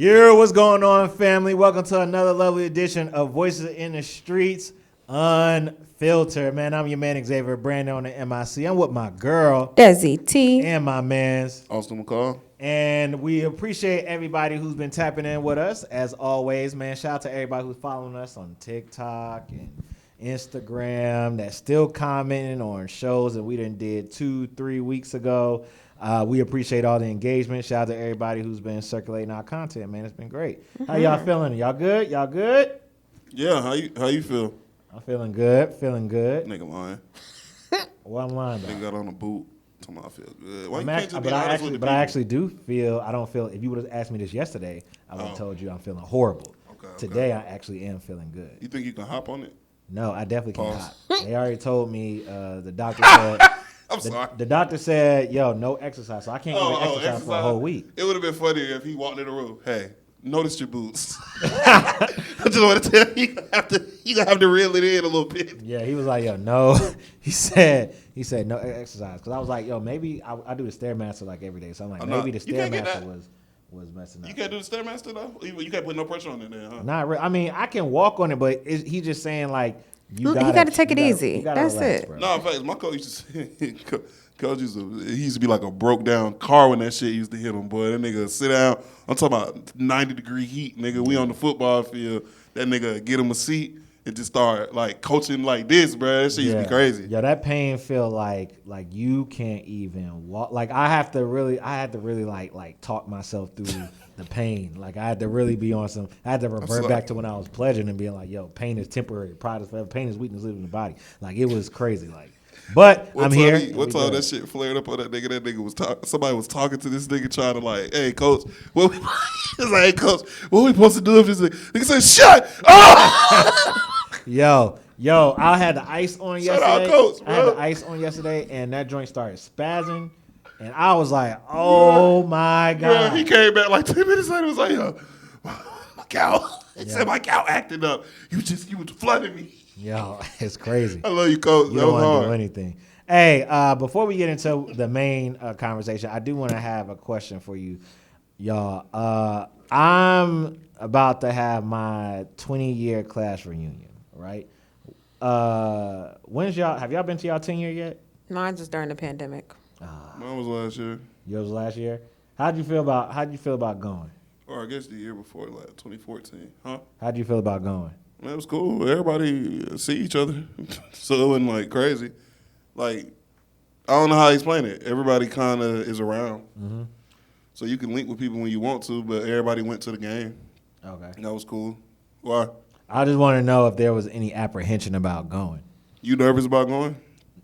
Yeah, what's going on, family? Welcome to another lovely edition of Voices in the Streets Unfiltered. Man, I'm your man, Xavier Brandon on the MIC. I'm with my girl, Desi T. and my mans. Austin McCall. And we appreciate everybody who's been tapping in with us, as always, man. Shout out to everybody who's following us on TikTok and Instagram that's still commenting on shows that we did 2-3 weeks ago. We appreciate all the engagement. Shout out to everybody who's been circulating our content, man. It's been great. How y'all feeling? Y'all good? Y'all good? Yeah, how you feel? I'm feeling good. Feeling good. Nigga lying. What I'm lying Nigga about? got on a boot. Talking about I feel good. Why I'm you act- can't just but be I honest actually, with the but I people? actually do feel. I don't feel. If you would have asked me this yesterday, I would have told you I'm feeling horrible. Okay. Today, I actually am feeling good. You think you can hop on it? No, I definitely Pause. cannot. They already told me. The doctor said. I'm sorry. The doctor said, "Yo, no exercise." So I can't even exercise for a whole week. It would have been funnier if he walked in the room. Hey, notice your boots. I just want to tell you, you gonna have to reel it in a little bit. Yeah, he was like, "Yo, no." He said no exercise because I was like, "Yo, maybe I do the stairmaster like every day." So I'm like, maybe the You can't get stairmaster that. was messing up. You can't do the Stairmaster though. You can't put no pressure on it then, huh? Not really. I mean, I can walk on it, but he's just saying like He gotta take it easy. you gotta That's relax, it. bro. No, in fact, my coach used to say, coach he used to be like a broke down car when that shit used to hit him, boy. That nigga sit down. I'm talking about 90-degree heat, nigga. We on the football field. That nigga get him a seat and just start like coaching like this, bro. That shit used to be crazy. Yeah, that pain feel like you can't even walk. Like I had to really like talk myself through the pain. Like I had to really be on some. I had to revert back to when I was pleasuring and being like, yo, pain is temporary, pride is forever. Pain is weakness living in the body. Like it was crazy. Like, but I'm here. What time that shit flared up on that nigga? That nigga was talking. Somebody was talking to this nigga trying to like, hey, coach, what we? It's like, hey, coach, what we supposed to do if this nigga said, shut up? Yo, I had the ice on Shout yesterday. out, coach, I had bro. the ice on yesterday, and that joint started spazzing, and I was like, "Oh my god!" Bro, he came back like 10 minutes later. Was like, yo, my cow. He said my cow acting up. You was flooding me. Yo, it's crazy. I love you, coach. You That don't was want to do hard. anything. Hey, before we get into the main conversation, I do want to have a question for you, y'all. I'm about to have my 20-year class reunion, right? Have y'all been to y'all 10-year yet? Mine just during the pandemic. Mine was last year. Yours was last year. How'd you feel about going? Or I guess the year before, like 2014. Huh? How'd you feel about going? Man, it was cool. Everybody see each other. So it wasn't like crazy. Like, I don't know how to explain it. Everybody kind of is around. Mm-hmm. So you can link with people when you want to, but everybody went to the game. Okay. That was cool. Why? I just want to know if there was any apprehension about going. You nervous about going?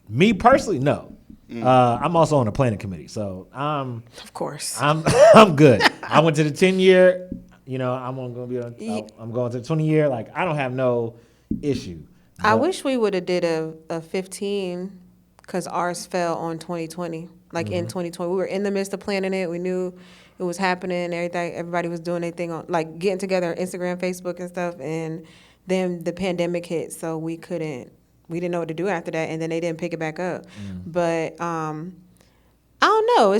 Me personally, no. I'm also on the planning committee, so I'm Of course. I'm good. I went to the 10-year. You know, I'm going to the 20-year. Like I don't have no issue. I But- wish we would have did a 15 because ours fell on 2020. Like in 2020, we were in the midst of planning it. We knew it was happening. Everything, everybody was doing their thing on like getting together on Instagram, Facebook, and stuff. And then the pandemic hit, so we didn't know what to do after that. And then they didn't pick it back up. But I don't know. I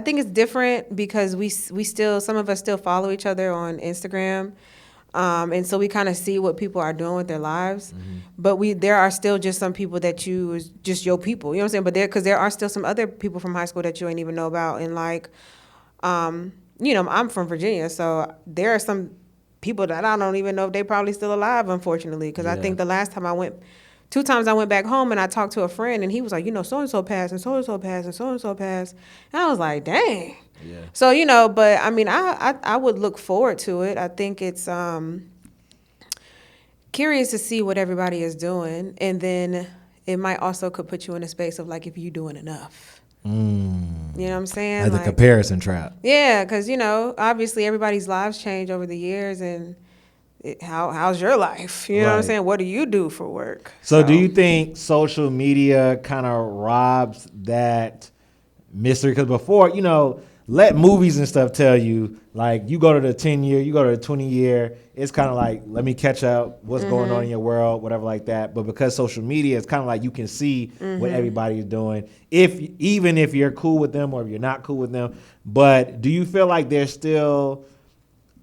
think it's different because we still, some of us still follow each other on Instagram. And so we kind of see what people are doing with their lives, but there are still just some people that you is just your people, you know what I'm saying? But because there are still some other people from high school that you ain't even know about, and like, I'm from Virginia, so there are some people that I don't even know if they probably still alive, unfortunately, because I think the last time 2 times I went back home and I talked to a friend and he was like, so and so passed and so and so passed and so and so passed, and I was like, dang. Yeah. So, but I mean, I would look forward to it. I think it's curious to see what everybody is doing. And then it might also could put you in a space of like, if you're doing enough. You know what I'm saying? Like the comparison trap. Yeah, because, obviously everybody's lives change over the years. And how's your life? You know what I'm saying? What do you do for work? So do you think social media kind of robs that mystery? Because before, let movies and stuff tell you, like, you go to the 10-year, you go to the 20-year, it's kind of like, let me catch up what's going on in your world, whatever like that. But because social media, it's kind of like you can see what everybody is doing, even if you're cool with them or if you're not cool with them. But do you feel like there's still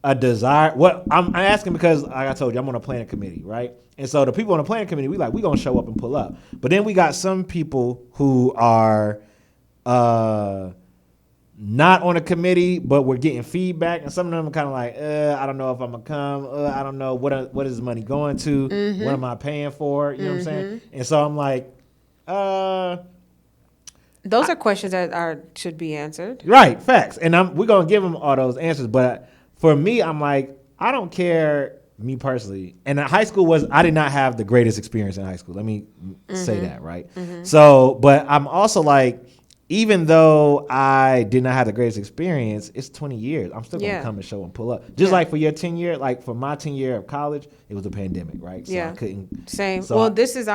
a desire? What I'm asking because, like I told you, I'm on a planning committee, right? And so the people on the planning committee, we gonna show up and pull up. But then we got some people who are not on a committee, but we're getting feedback, and some of them are kind of like, I don't know if I'm gonna come. I don't know what is the money going to. What am I paying for? You know what I'm saying? And so I'm like, those are questions that should be answered. right, facts. And we're gonna give them all those answers. But for me, I'm like, I don't care. Me personally, and high school I did not have the greatest experience in high school. Let me say that, right? So, but I'm also like, even though I did not have the greatest experience, it's 20 years. I'm still gonna come and show and pull up. Just like for your 10-year, like for my 10-year of college, it was a pandemic, right? So I couldn't. Same. So well, this is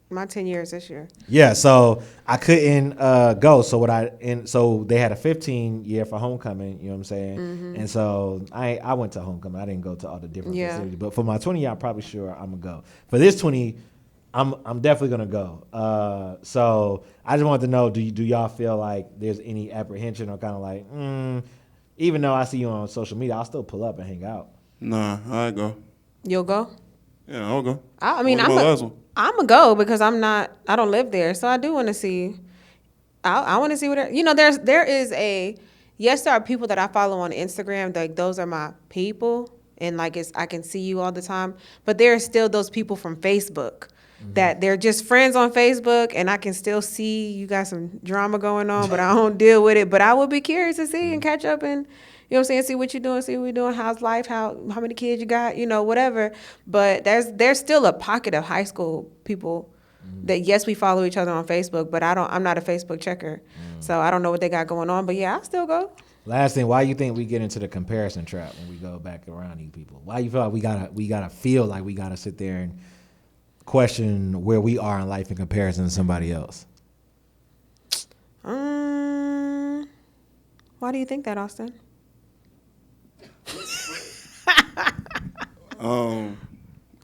my 10 years this year. Yeah, so I couldn't go. So they had a 15-year for homecoming. You know what I'm saying? And so I went to homecoming. I didn't go to all the different facilities. But for my 20-year, I'm probably sure I'm gonna go. For this 20, I'm definitely gonna go. So I just wanted to know, do y'all feel like there's any apprehension or kind of like, even though I see you on social media, I'll still pull up and hang out? Nah, I go. You'll go? Yeah, I'll go. I mean, I'm gonna go because I don't live there, so I do want to see. I want to see what there is yes, there are people that I follow on Instagram, like those are my people, and like I can see you all the time, but there are still those people from Facebook that they're just friends on Facebook, and I can still see you got some drama going on, but I don't deal with it. But I would be curious to see and catch up and, you know what I'm saying, see what you're doing, see what we're doing, how's life, how many kids you got, whatever. But there's still a pocket of high school people that, yes, we follow each other on Facebook, but I'm not a Facebook checker. So I don't know what they got going on, but yeah, I'll still go. Last thing, why you think we get into the comparison trap when we go back around these people? Why you feel like we gotta feel like we gotta sit there and question where we are in life in comparison to somebody else? Why do you think that, Austin? I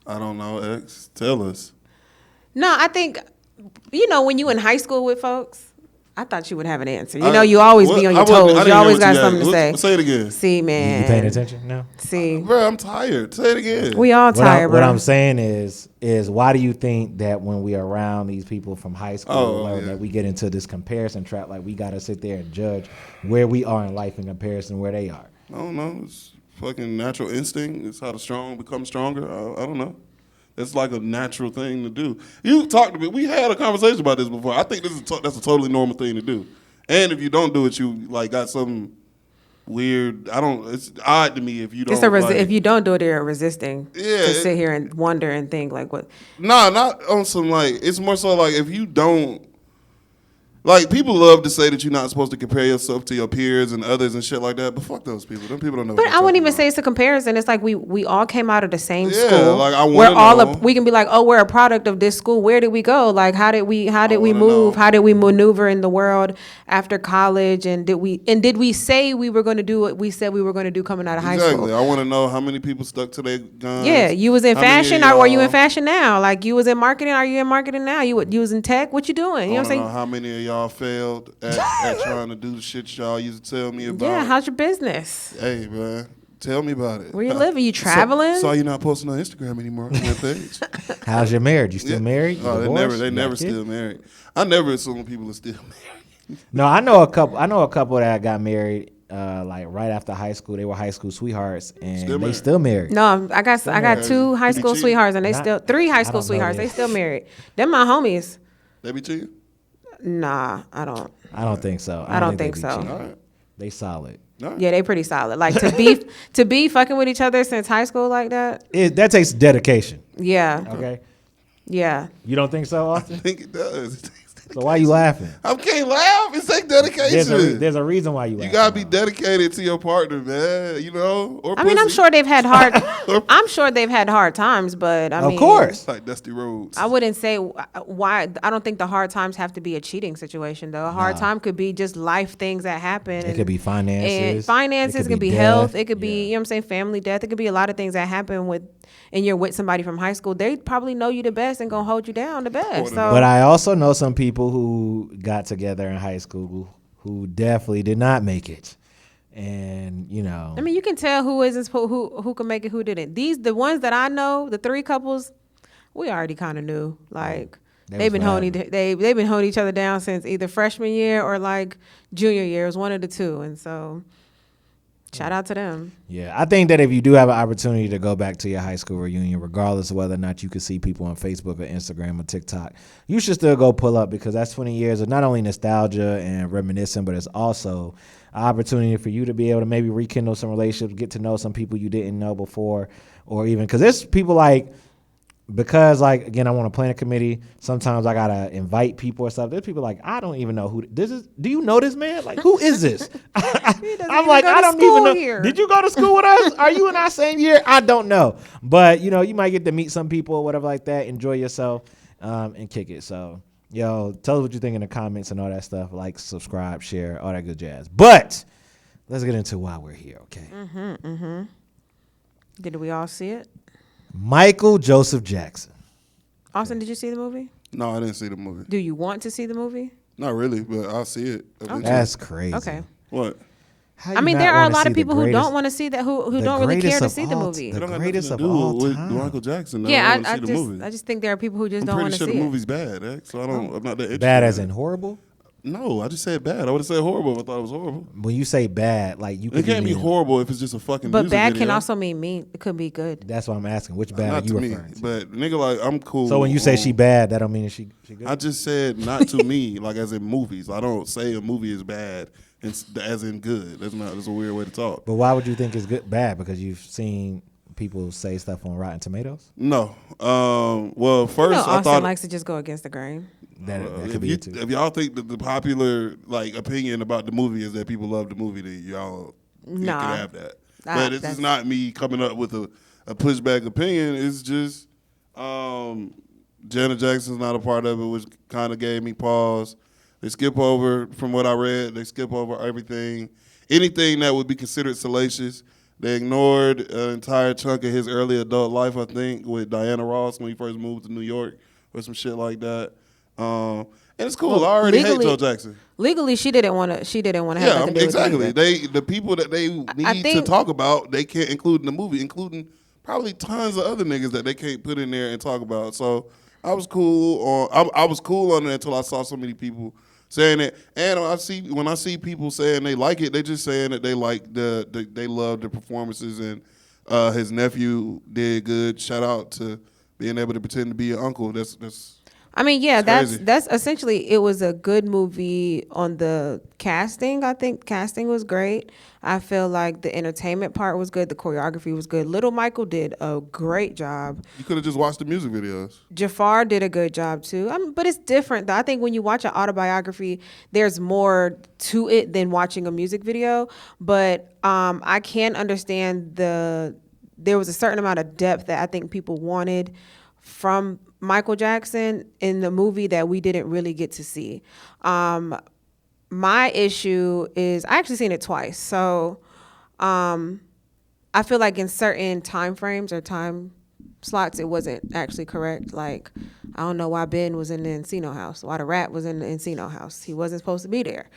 don't know, X. Tell us. No, I think, when you in high school with folks, I thought you would have an answer. You always be on your toes. You always got something to say. Say it again. See, man. You paying attention now? See. Bro, I'm tired. Say it again. We all tired, bro. What I'm saying is why do you think that when we are around these people from high school, that we get into this comparison trap, like we got to sit there and judge where we are in life in comparison to where they are? I don't know. It's fucking natural instinct. It's how the strong become stronger. I don't know. It's like a natural thing to do. You talked to me. We had a conversation about this before. I think that's a totally normal thing to do. And if you don't do it, you like got some weird. It's odd to me if you don't. If you don't do it, you're resisting. Yeah. To sit here and wonder and think like what. Nah, not on some like. It's more so like if you don't. Like, people love to say that you're not supposed to compare yourself to your peers and others and shit like that, but fuck those people. Them people don't know. But I wouldn't even say it's a comparison. It's like we all came out of the same school. Like I want we can be like, we're a product of this school. Where did we go? Like, how did we move? How did we maneuver in the world after college? And did we say we were going to do what we said we were going to do coming out of high school? Exactly. I want to know how many people stuck to their guns. Yeah, you was in fashion, or were you in fashion now? Like, you was in marketing, are you in marketing now? You was in tech. What you doing? You know what I'm saying? How many of y'all failed at trying to do the shit y'all used to tell me about? Yeah, how's your business? Hey, man, tell me about it. Where you living? You traveling? Saw you not posting on Instagram anymore on that page. How's your marriage? You still married? Oh, they never still married. I never assume people are still married. No, I know a couple that got married like right after high school. They were high school sweethearts and they still married. No, I got two high school sweethearts and three high school sweethearts. They still married. Them my homies. They be cheating? Nah, I don't. I don't think so. I don't think so. All right. They solid. Right. Yeah, they pretty solid. Like to be fucking with each other since high school like that. That takes dedication. Yeah. Okay. Yeah. You don't think so, Austin? I think it does. So why you laughing? I can't laugh. It's like dedication. There's a reason why you You laughing. gotta be dedicated to your partner, man. You know. Or I mean, I'm pussy. sure they've had hard. I'm sure they've had hard times, but I mean, Of course. Like Dusty Rhodes. I wouldn't say why. I don't think the hard times have to be a cheating situation, though. A hard time could be just life things that happen. It could be finances. And finances, It it could be death. health. It could Yeah. be, you know what I'm saying, family death. It could be a lot of things that happen and you're with somebody from high school. They probably know you the best and gonna hold you down the best. So, But I also know some people who got together in high school who definitely did not make it. And, you know. I mean, you can tell who can make it, who didn't. The ones that I know, the 3 couples, we already kind of knew. Like they've been holding each other down since either freshman year or like junior year. It was one of the two, and so shout out to them. Yeah, I think that if you do have an opportunity to go back to your high school reunion, regardless of whether or not you can see people on Facebook or Instagram or TikTok, you should still go pull up, because that's 20 years of not only nostalgia and reminiscing, but it's also an opportunity for you to be able to maybe rekindle some relationships, get to know some people you didn't know before, or even because there's people like, because like, again, I want to plan a committee. Sometimes I gotta invite people or stuff. There's people like, I don't even know who this is. Do you know this man? Like, who is this? I'm like, I don't even know. Here. Did you go to school with us? Are you in our same year? I don't know. But you know, you might get to meet some people or whatever like that. Enjoy yourself and kick it. So, yo, tell us what you think in the comments and all that stuff. Like, subscribe, share, all that good jazz. But let's get into why we're here. Okay. Did we all see it? Michael Joseph Jackson. Austin, did you see the movie? No, I didn't see the movie. Do you want to see the movie? Not really, but I'll see it. eventually. That's crazy. Okay. What? How I you mean, not there are a wanna lot see of the people who greatest- don't want to see that, who the don't really care greatest to of see the all movie. It don't got greatest nothing of to do all with time. Michael Jackson. Yeah, I I see the movie. just think there are people who just I'm don't pretty want to sure see the it. movie's bad, so I'm not that interested. Bad in as it. in horrible? No, I just said bad. I would have said horrible if I thought it was horrible. When you say bad, like you It could can't be mean- horrible if it's just a fucking But music bad video. can also mean mean. It could be good. That's what I'm asking. Which bad Not are you to me, referring to? but nigga, like I'm cool. So when you say she bad, that don't mean that she good? I just said not to me, like as in movies. I don't say a movie is bad as in good. That's a weird way to talk. But why would you think it's good bad? Because you've seen people say stuff on Rotten Tomatoes? No. Well, first You know, I Austin thought likes to just go against the grain. That could if, be you, it too. if y'all think that the popular like opinion about the movie is that people love the movie, then y'all you Nah. can have that. Nah, But this that's- is not me coming up with a pushback opinion. It's just Janet Jackson's not a part of it, which kind of gave me pause. They skip over, from what I read, they skip over everything. Anything that would be considered salacious. They ignored an entire chunk of his early adult life, I think, with Diana Ross when he first moved to New York or some shit like that. And it's cool. Well, I already hate legally- Joe Jackson. Legally, she didn't want to have Yeah, nothing to do with exactly. it. The people that they need to think- talk about, they can't include in the movie, including probably tons of other niggas that they can't put in there and talk about. So I was cool on. I was cool on it until I saw so many people saying it. And when I see people saying they like it, they just saying that they like they love the performances, and his nephew did good. Shout out to being able to pretend to be your uncle. That's I mean, yeah, It's that's essentially, it was a good movie on the casting. I think casting was great. I feel like the entertainment part was good. The choreography was good. Little Michael did a great job. you could have just watched the music videos. Jafar did a good job too. But it's different though. I think when you watch an autobiography, there's more to it than watching a music video. But I can understand there was a certain amount of depth that I think people wanted from Michael Jackson in the movie that we didn't really get to see. My issue is I actually seen it twice. So I feel like in certain time frames or time slots, it wasn't actually correct. Like, I don't know why Ben was in the Encino house, why the rat was in the Encino house. He wasn't supposed to be there.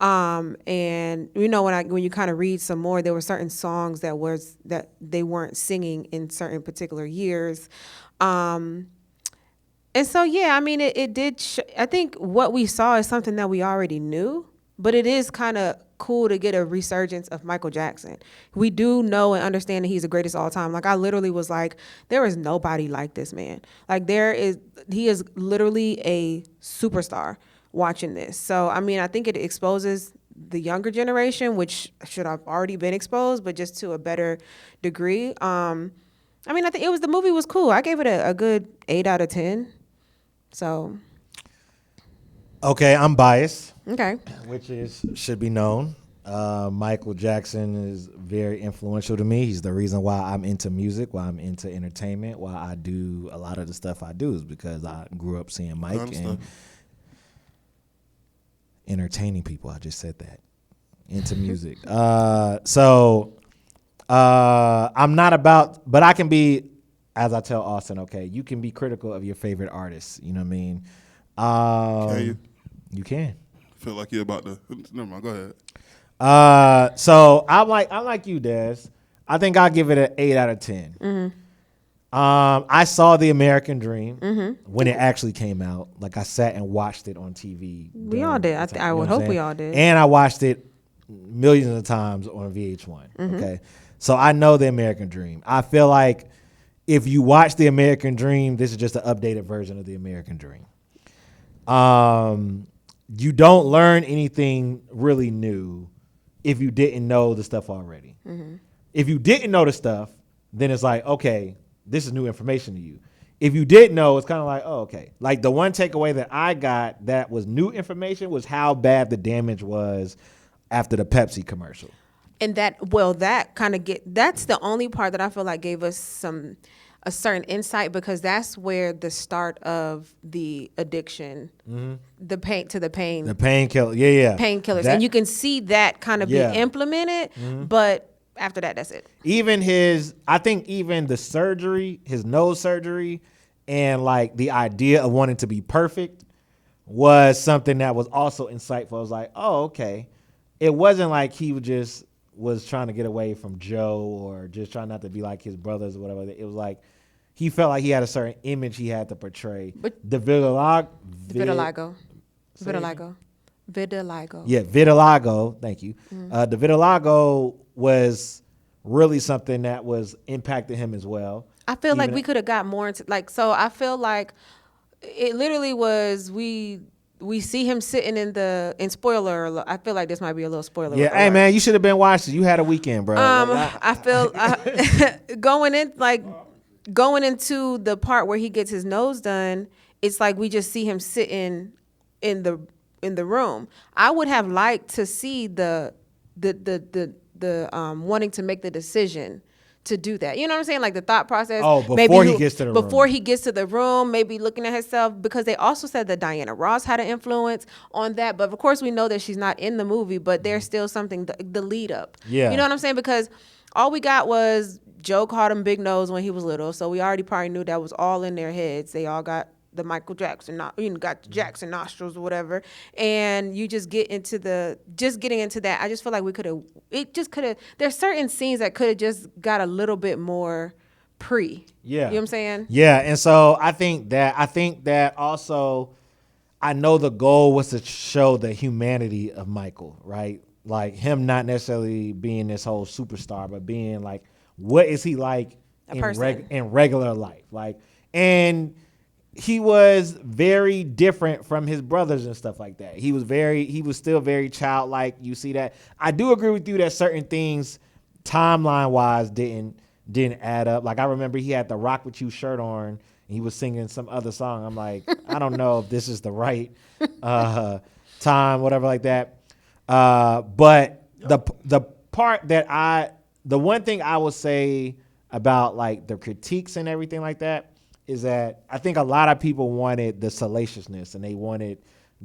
And you know, when you kind of read some more, there were certain songs that they weren't singing in certain particular years. And so, yeah, I mean, it did. I think what we saw is something that we already knew, but it is kind of cool to get a resurgence of Michael Jackson. We do know and understand that he's the greatest of all time. Like, I literally was like, there is nobody like this man. Like, he is literally a superstar watching this. So, I mean, I think it exposes the younger generation, which should have already been exposed, but just to a better degree. I mean, I think the movie was cool. I gave it a good 8 out of 10. So, Okay, I'm biased, Okay. which should be known. Michael Jackson is very influential to me. He's the reason why I'm into music, why I'm into entertainment, why I do a lot of the stuff I do is because I grew up seeing Mike and entertaining people. I just said that. Into music. So I'm not about, but I can be, as I tell Austin, okay, you can be critical of your favorite artists. You know what I mean? Can you? You can. Feel like you're about to. Never mind. Go ahead. So I'm like you, Des. I think I'll give it an 8 out of 10. Mm-hmm. I saw The American Dream when it actually came out. Like I sat and watched it on TV. We all did. I would hope we all did. And I watched it millions of times on VH1. Okay, so I know The American Dream. I feel like if you watch The American Dream, this is just an updated version of The American Dream. You don't learn anything really new if you didn't know the stuff already. If you didn't know the stuff, then it's like, okay, this is new information to you. If you didn't know, it's kind of like, oh, okay. Like the one takeaway that I got that was new information was how bad the damage was after the Pepsi commercial. And that's the only part that I feel like gave us a certain insight, because that's where the start of the addiction, the pain. The painkiller, yeah. Painkillers. And you can see that kind of be implemented, but after that, that's it. I think even the surgery, his nose surgery, and like the idea of wanting to be perfect was something that was also insightful. I was like, oh, okay. It wasn't like he was trying to get away from Joe or just trying not to be like his brothers or whatever. It was like he felt like he had a certain image he had to portray. But the vitiligo. Yeah, vitiligo. Thank you. The vitiligo was really something that was impacting him as well. I feel like we could have got more into so I feel like it literally was we see him sitting in spoiler. I feel like this might be a little spoiler. Yeah, hey man, you should have been watching. You had a weekend, bro. I feel going into the part where he gets his nose done, it's like we just see him sitting in the room. I would have liked to see the wanting to make the decision to do that. You know what I'm saying? Like the thought process. Oh, before he gets to the room. Before he gets to the room, maybe looking at herself, because they also said that Diana Ross had an influence on that. But of course we know that she's not in the movie, but there's still something, the lead up. Yeah. You know what I'm saying? Because all we got was Joe called him Big Nose when he was little. So we already probably knew that was all in their heads. They all got the Michael Jackson, got the Jackson nostrils or whatever, and you just getting into that. I just feel like there's certain scenes that could have just got a little bit more pre. Yeah. You know what I'm saying? Yeah, and so I think that also, I know the goal was to show the humanity of Michael, right? Like him not necessarily being this whole superstar, but being like, what is he like in regular life? Like, and he was very different from his brothers and stuff like that. He was still very childlike. You see that. I do agree with you that certain things timeline wise didn't add up. Like I remember he had the Rock With You shirt on and he was singing some other song. I'm like, I don't know if this is the right time, whatever like that. But the one thing I would say about like the critiques and everything like that is that I think a lot of people wanted the salaciousness and they wanted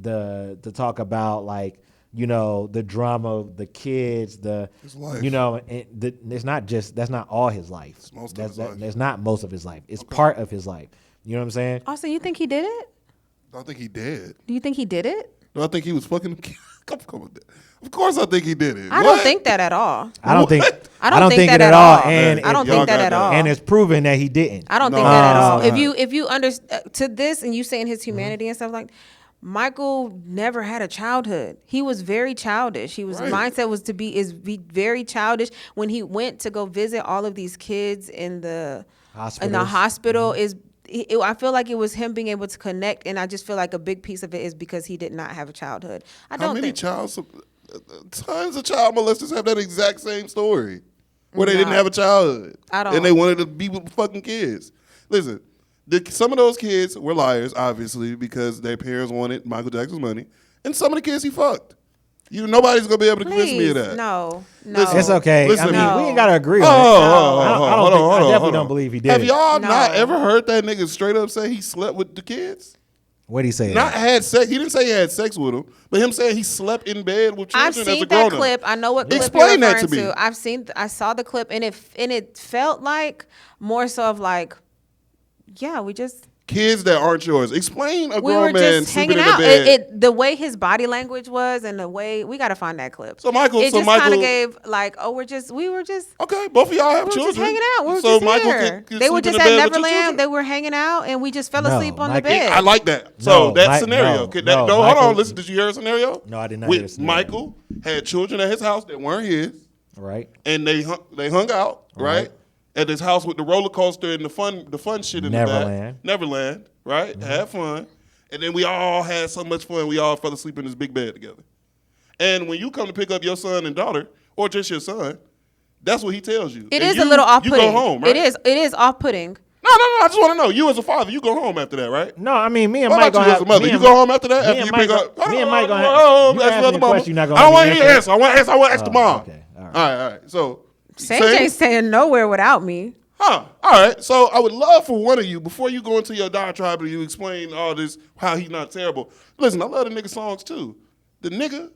to talk about like, the drama of the kids, his life. It's not just, that's not all his life. It's most of his life. That's not most of his life. It's part of his life. You know what I'm saying? Austin, you think he did it? I think he did. Do you think he did it? No, I think he was fucking. Come on. Of course, I think he did it. I don't think that at all. I don't think that at all. And I don't think that at all. And it's proven that he didn't. I don't think that at all. If you understand to this and you saying his humanity and stuff like, Michael never had a childhood. He was very childish. His mindset was to be very childish. When he went to go visit all of these kids in the hospital, I feel like it was him being able to connect, and I just feel like a big piece of it is because he did not have a childhood. Tons of child molesters have that exact same story, where they didn't have a childhood, and they wanted to be with fucking kids. Listen, Some of those kids were liars, obviously, because their parents wanted Michael Jackson's money, and some of the kids he fucked. Nobody's gonna be able to convince me of that. No. Listen, It's okay. Listen, I mean, we ain't gotta agree Oh, on it. I definitely hold on. don't believe he did. Have y'all No. not ever heard that nigga straight up say he slept with the kids? What'd he say? Not had sex. He didn't say he had sex with them, but him saying he slept in bed with children I've as a seen grown that clip. I know what clip Explain you're that referring to me. I saw the clip, and it felt like more so of like, yeah, we just Kids that aren't yours. Explain a we grown were man just sleeping hanging in a out. bed. The way his body language was, and the way we got to find that clip. So Michael, it so just kind Michael- of gave like, oh, we were just. Okay, both of y'all have We were children. just hanging out. We were so just Michael here. could They were sleep in just the at bed with your children? Neverland. They were hanging out, and we just fell No, asleep on Mike- the bed. I like that. So No, that Mike- scenario. no, Hold Michael- on. Listen, did you hear a scenario? No, I did not hear a With scenario. Michael had children at his house that weren't his, Right. and they hung out right at his house with the roller coaster and the fun shit in the back. Neverland, right? Mm-hmm. Had fun, and then we all had so much fun. We all fell asleep in this big bed together. And when you come to pick up your son and daughter, or just your son, that's what he tells you. It And is you- a little off-putting. You go home, right? It is off-putting. No. I just want to know. You as a father, you go home after that, right? No, I mean, me and What Mike about gonna you as have a mother? me You and go home after that? me After and you Mike pick go- up? me and Mike gonna have- Oh, you ask ask the me other a mama. question, you're not I gonna don't let want me to hear the answer answer. I want to ask the mom. Okay. All right. All right. So, Sage Sage? ain't staying nowhere without me. Huh. All right. So I would love for one of you, before you go into your diatribe and you explain all this, how he's not terrible. Listen, I love the nigga songs too. The nigga,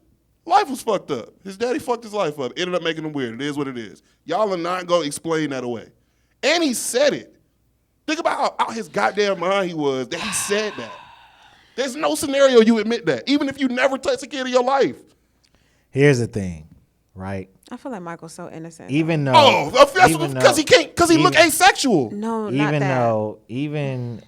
life was fucked up. His daddy fucked his life up. Ended up making him weird. It is what it is. Y'all are not going to explain that away. And he said it. Think about how out his goddamn mind he was that he said that. There's no scenario you admit that, even if you never touched a kid in your life. Here's the thing, right? I feel like Michael's so innocent. Even though, Oh, that's even because he can't, because he look even- asexual. No, not even that. even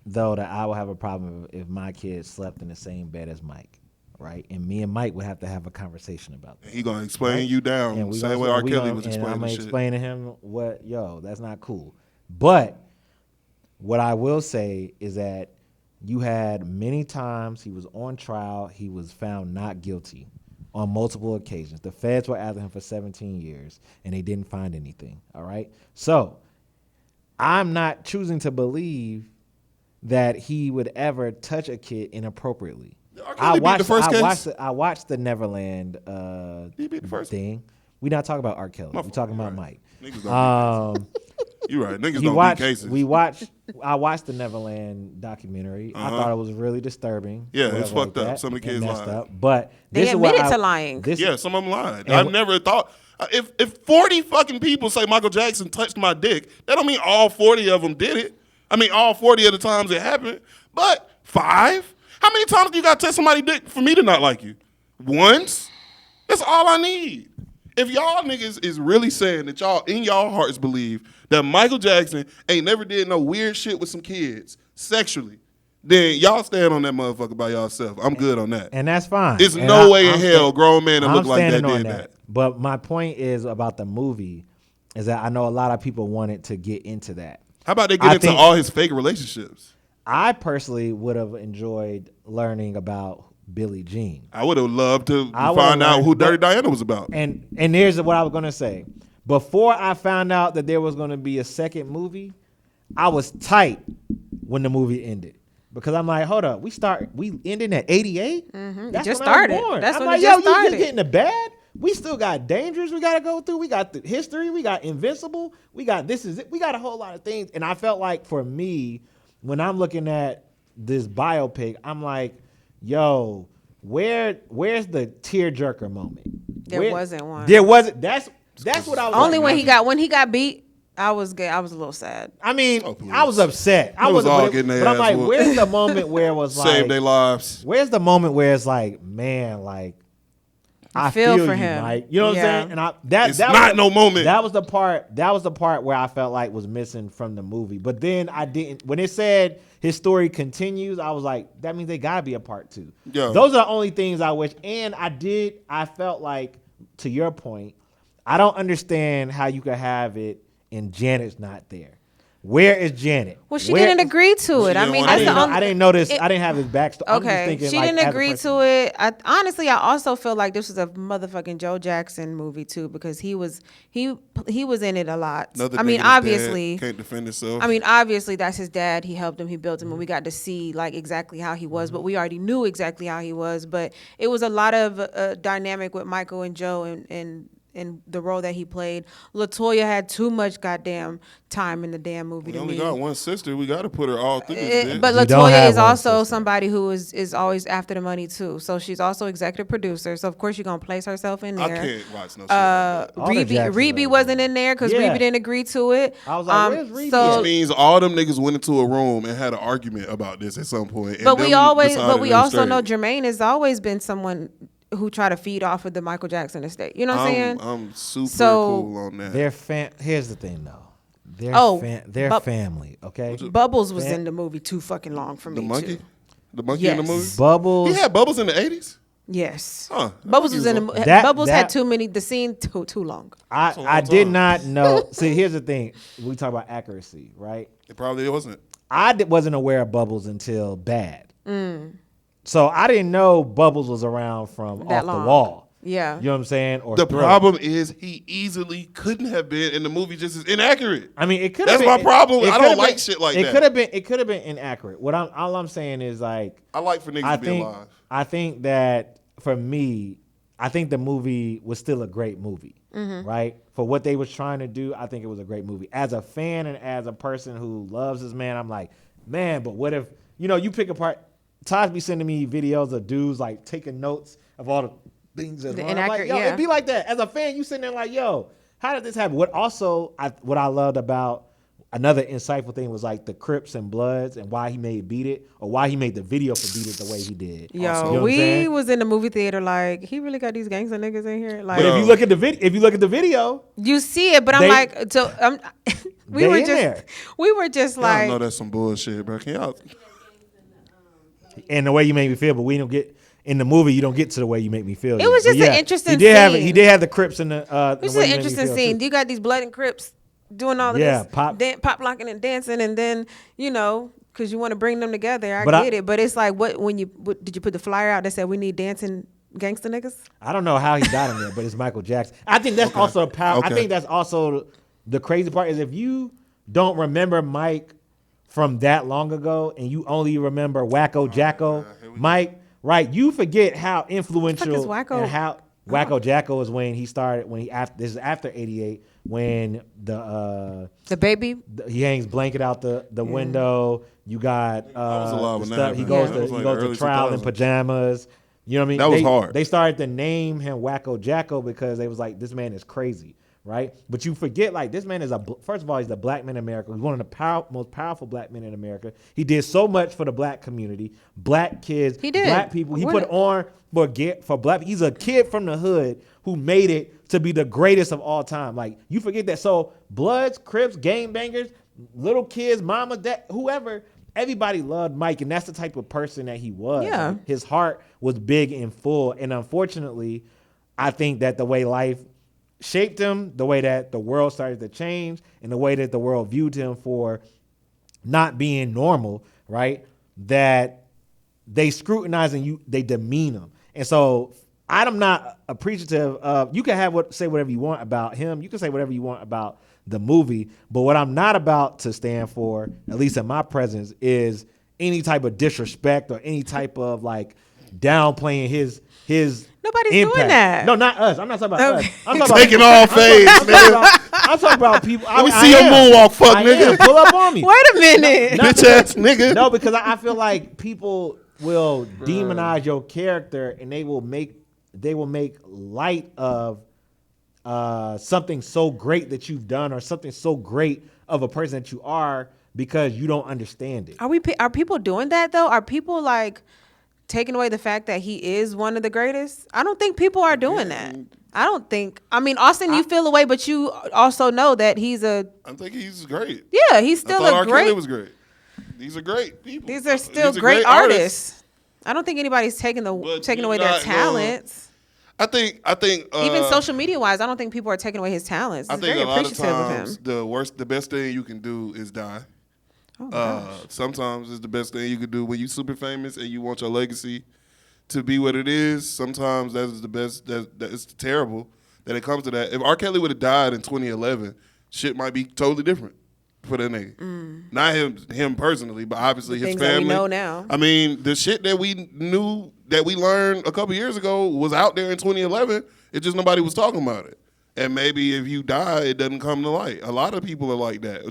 though that I would have a problem if my kids slept in the same bed as Mike, right? And me and Mike would have to have a conversation about that. He gonna explain Right? you down And the same way R. Kelly was and I'm explaining gonna shit. explain to him that's not cool. But what I will say is that you had many times he was on trial, he was found not guilty on multiple occasions. The feds were after him for 17 years and they didn't find anything. All right. So I'm not choosing to believe that he would ever touch a kid inappropriately. R. Kelly beat the first case. I watched the Neverland He beat the first thing. We're not talking about R. Kelly. We're talking about right. Mike. Niggas don't You're right. Niggas don't beat cases. I watched the Neverland documentary. I thought it was really disturbing. Yeah, whatever it's fucked up. that, Some of the and kids messed lied. up. But They this is what admitted to lying. Yeah, some of them lied. And I never thought if 40 fucking people say Michael Jackson touched my dick, that don't mean all 40 of them did it. I mean all 40 of the times it happened. But 5? How many times do you got to touch somebody's dick for me to not like you? Once? That's all I need. If y'all niggas is really saying that y'all in y'all hearts believe that Michael Jackson ain't never did no weird shit with some kids sexually, then y'all stand on that motherfucker by yourself. I'm good on that. and that's fine. There's And no way in I'm hell a grown man that I'm look like that standing on did that. But my point is about the movie is that I know a lot of people wanted to get into that. How about they get I into think- all his fake relationships? I personally would have enjoyed learning about Billie Jean. I would have loved to I would've find out learned- who Dirty but- Diana was about. And here's what I was gonna say. Before I found out that there was gonna be a second movie, I was tight when the movie ended. Because I'm like, hold up, we ending at 88? That's just when I was started. born. That's I'm when like, it just yo, you started. just getting the bad? We still got Dangerous we gotta go through. We got the history, we got Invincible, we got This Is It. We got a whole lot of things. And I felt like for me, when I'm looking at this biopic, I'm like, yo, where's the tearjerker moment? There wasn't one. There wasn't. That's what I was Only like, when he got beat, I was a little sad. I mean, Oh, please. I was upset. I They was wasn't, all but, getting their but I'm ass like, whooped. where's the moment where it was like, Save their lives. where's the moment where it's like, man, like, I feel feel for you, him. Mike. You know what Yeah. I'm saying? And that It's that not was, no moment. That was the part where I felt like was missing from the movie. But then I didn't. When it said his story continues, I was like, that means they gotta be a part 2. Yeah. Those are the only things I wish. And I felt like, to your point, I don't understand how you could have it and Janet's not there. Where is Janet? Well, she Where didn't is- agree to it. I didn't mean, wanna that's do the it. only. I didn't know this. I didn't have his backstory. I'm just Okay, thinking, she like, didn't as a agree person. to it. Honestly, I also feel like this was a motherfucking Joe Jackson movie too, because he was in it a lot. Another I mean, nigga that's obviously, dead, can't defend himself. I mean, obviously, that's his dad. He helped him. He built him, and we got to see like exactly how he was. But we already knew exactly how he was. But it was a lot of dynamic with Michael and Joe, and the role that he played. LaToya had too much goddamn time in the damn movie we to only me. got one sister. We got to put her all through this. bitch. But You don't LaToya have is one also sister. somebody who is always after the money too. So she's also executive producer. So of course you're gonna place herself in I there. can't watch no shit like that. All the Jacksons Reby are wasn't good. in there because Yeah. Reby didn't agree to it. I was like, where's Reby So, at? Which means all them niggas went into a room and had an argument about this at some point. And but we them always, decided but we it was also know straight. Jermaine has always been someone who try to feed off of the Michael Jackson estate. You know what I'm saying? I'm super So- cool on that. Here's the thing, though. They're but- family, okay? Bubbles was Fan- in the movie too fucking long for the me monkey, too. the monkey in the Yes. movie. Bubbles. He had Bubbles in the 80s. Yes. Huh. Bubbles was in the That- Bubbles had that- too many. The scene too long. That's a long I did time. not know. See, here's the thing. We talk about accuracy, right? It probably wasn't. Wasn't aware of Bubbles until Bad. So I didn't know Bubbles was around from That Off long. the Wall. Yeah. You know what I'm saying? Or The Thriller. problem is he easily couldn't have been in the movie just as inaccurate. I mean, it could. That's my problem. it I could don't have like been- shit like it that. could have been. It could have been inaccurate. All I'm saying is like I like for niggas to be alive. I think that for me, I think the movie was still a great movie, right? For what they was trying to do, I think it was a great movie. As a fan and as a person who loves this man, I'm like, man, but what if, you pick apart, Todd be sending me videos of dudes like taking notes of all the things that's The wrong. I'm like, inaccurate- yo, yeah. it'd be like that. As a fan, you sitting there like, yo, how did this happen? What I loved about another insightful thing was like the Crips and Bloods and why he made Beat It, or why he made the video for Beat It the way he did. Yo, You know what I'm we saying? was in the movie theater like he really got these gangster niggas in here. Like But if you look at the video, you see it, but I'm They- like, so we they were in just there. we were just Y'all like know that's some bullshit, bro. Can y'all? and the way you make me feel, but we don't get in the movie. You don't get to the way you make me feel. It was But just an interesting He did scene. have the Crips in the. this is an interesting scene. You got these blood and Crips doing all of Yeah, this, pop locking and dancing, and then because you want to bring them together. I But get it, but it's like did you put the flyer out that said we need dancing gangster niggas? I don't know how he got in there, but it's Michael Jackson. I think that's also power. I Okay. think that's also the crazy part is if you don't remember Mike from that long ago and you only remember Wacko Jacko Mike, right? You forget how influential is Wacko? and how Wacko Jacko is when he started this is after '88 when The baby. he hangs blanket out the window. You got was alive the when that stuff. He happened. goes That to was like he goes early to trial in 2000s. pajamas. You know what I mean? That was hard. They started to name him Wacko Jacko because they was like, this man is crazy, right? But you forget, like, this man is first of all, he's the black man in America. He's one of the most powerful black men in America. He did so much for the black community, black kids, He did. black people. He What- put on for black. He's a kid from the hood who made it to be the greatest of all time. Like, you forget that. So Bloods, Crips, gangbangers, little kids, mama, dad, whoever, everybody loved Mike, and that's the type of person that he was. Yeah. Like, his heart was big and full, and unfortunately, I think that the way life shaped him, the way that the world started to change, and the way that the world viewed him for not being normal, right? That they scrutinize and they demean him. And so I'm not appreciative of, you can say whatever you want about him. You can say whatever you want about the movie. But what I'm not about to stand for, at least in my presence, is any type of disrespect or any type of like downplaying his Nobody's doing impact. that. No, not us. I'm not talking about Okay. us. I'm talking Taking about, all fades, nigga. I'm talking about people. Let me I see your am. moonwalk, fuck, I nigga. am. Pull up on me. Wait a minute. No, Bitch ass nigga. No, because I feel like people will demonize your character and they will make light of something so great that you've done or something so great of a person that you are because you don't understand it. Are people doing that though? Are people like taking away the fact that he is one of the greatest? I don't think people are doing that. I don't think. I mean, Austin, you feel away, but you also know that he's I think he's great. he's still I thought a R. Kelly great. was great. These are great people. These are still These are great artist. artists. I don't think anybody's taking But away you're their not, talents. I think Even social media wise, I don't think people are taking away his talents. I It's think very a lot of appreciative of times him. the best thing you can do is die. Oh gosh. Sometimes it's the best thing you can do when you super famous and you want your legacy to be what it is. Sometimes that is the best. That it's terrible that it comes to that. If R. Kelly would have died in 2011, shit might be totally different for that nigga. Not him personally, but obviously The his things family. that we know now. I mean, the shit that we knew that we learned a couple years ago was out there in 2011. It just nobody was talking about it. And maybe if you die, it doesn't come to light. A lot of people are like that.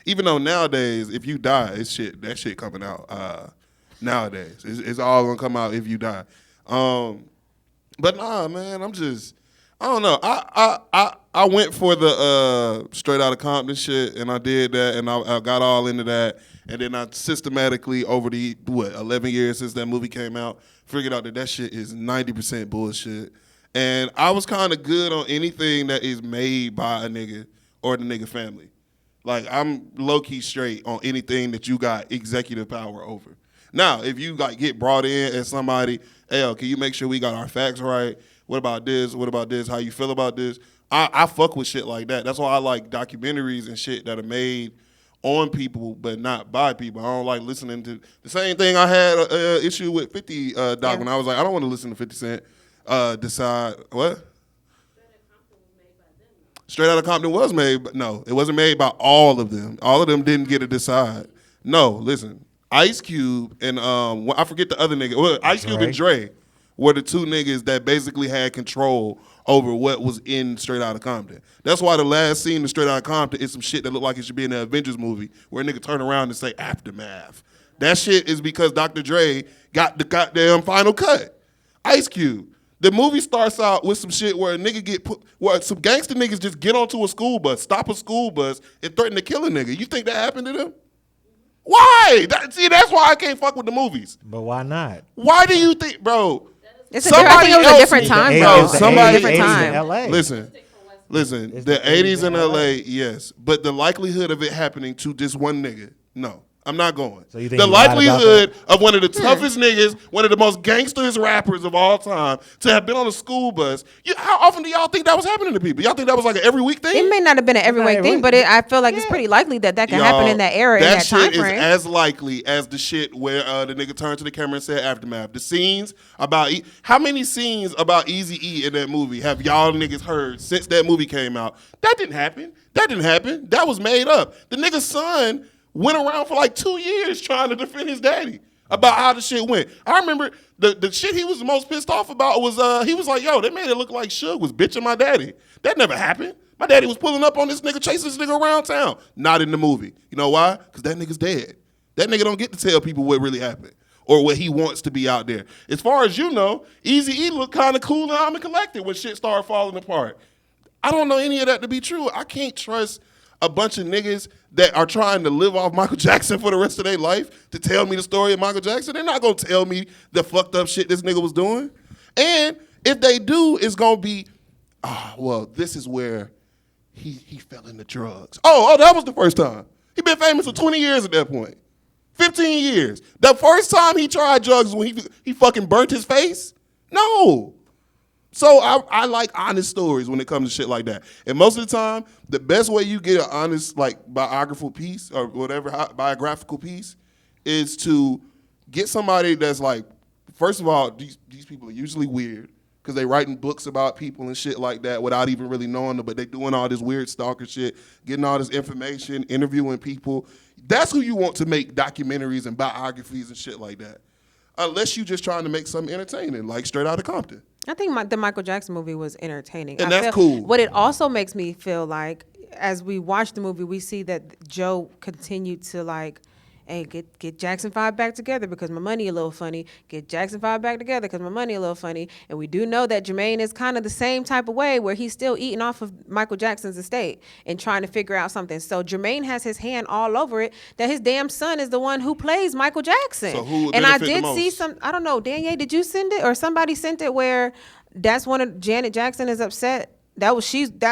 Even though nowadays, if you die, that shit coming out. Nowadays, it's all gonna come out if you die. But nah, man, I don't know. I went for the straight out of Compton shit, and I did that, and I got all into that, and then I systematically over the 11 years since that movie came out, figured out that shit is 90% bullshit. And I was kind of good on anything that is made by a nigga or the nigga family. Like, I'm low-key straight on anything that you got executive power over. Now, if you like get brought in as somebody, hey, yo, can you make sure we got our facts right? What about this? What about this? How you feel about this? I fuck with shit like that. That's why I like documentaries and shit that are made on people but not by people. I don't like listening to the same thing I had an issue with 50 Doc when I was like, I don't want to listen to 50 Cent decide what? Straight Outta Compton was made, but no, it wasn't made by all of them. All of them didn't get to decide. No, listen, Ice Cube and I forget the other nigga. Well, Ice Cube and Dre were the two niggas that basically had control over what was in Straight Outta Compton. That's why the last scene in Straight Outta Compton is some shit that looked like it should be in the Avengers movie, where a nigga turn around and say Aftermath. That shit is because Dr. Dre got the goddamn final cut. Ice Cube. The movie starts out with some shit where a nigga where some gangster niggas just get onto a school bus, stop a school bus, and threaten to kill a nigga. You think that happened to them? Why? That's why I can't fuck with the movies. But why not? Why do you think, bro? I think it was a different time, bro. Somebody different time. Listen. The 80s in LA, yes. But the likelihood of it happening to just one nigga, no. I'm not going. So you think the likelihood of one of the toughest niggas, one of the most gangsterest rappers of all time, to have been on a school bus. How often do y'all think that was happening to people? Y'all think that was like an every week thing? It may not have been an every week thing, but I feel like it's pretty likely that can happen in that era, in that time frame. That shit is as likely as the shit where the nigga turned to the camera and said Aftermath. The scenes about how many scenes about Eazy-E in that movie have y'all niggas heard since that movie came out? That didn't happen. That was made up. The nigga's son went around for like 2 years trying to defend his daddy about how the shit went. I remember the shit he was the most pissed off about was he was like, yo, they made it look like Suge was bitching my daddy. That never happened. My daddy was pulling up on this nigga, chasing this nigga around town. Not in the movie. You know why? Because that nigga's dead. That nigga don't get to tell people what really happened or what he wants to be out there. As far as you know, Eazy-E looked kind of cool and calm and collected when shit started falling apart. I don't know any of that to be true. I can't trust a bunch of niggas that are trying to live off Michael Jackson for the rest of their life to tell me the story of Michael Jackson. They're not going to tell me the fucked up shit this nigga was doing. And if they do, it's going to be, well, this is where he fell into drugs. Oh, that was the first time. He been famous for 20 years at that point. 15 years. The first time he tried drugs was when he fucking burnt his face? No. So I like honest stories when it comes to shit like that. And most of the time, the best way you get an honest like biographical piece or whatever biographical piece is to get somebody that's like, first of all, these people are usually weird because they writing books about people and shit like that without even really knowing them, but they doing all this weird stalker shit, getting all this information, interviewing people. That's who you want to make documentaries and biographies and shit like that. Unless you just trying to make something entertaining, like Straight Outta Compton. I think the Michael Jackson movie was entertaining. And that's cool. What it also makes me feel like, as we watch the movie, we see that Joe continued to like, hey, get Jackson 5 back together because my money a little funny. Get Jackson 5 back together because my money a little funny. And we do know that Jermaine is kind of the same type of way where he's still eating off of Michael Jackson's estate and trying to figure out something. So Jermaine has his hand all over it that his damn son is the one who plays Michael Jackson. So who would and I benefit did the most? see some, I don't know, Danielle, did you send it or somebody sent it where that's one of Janet Jackson is upset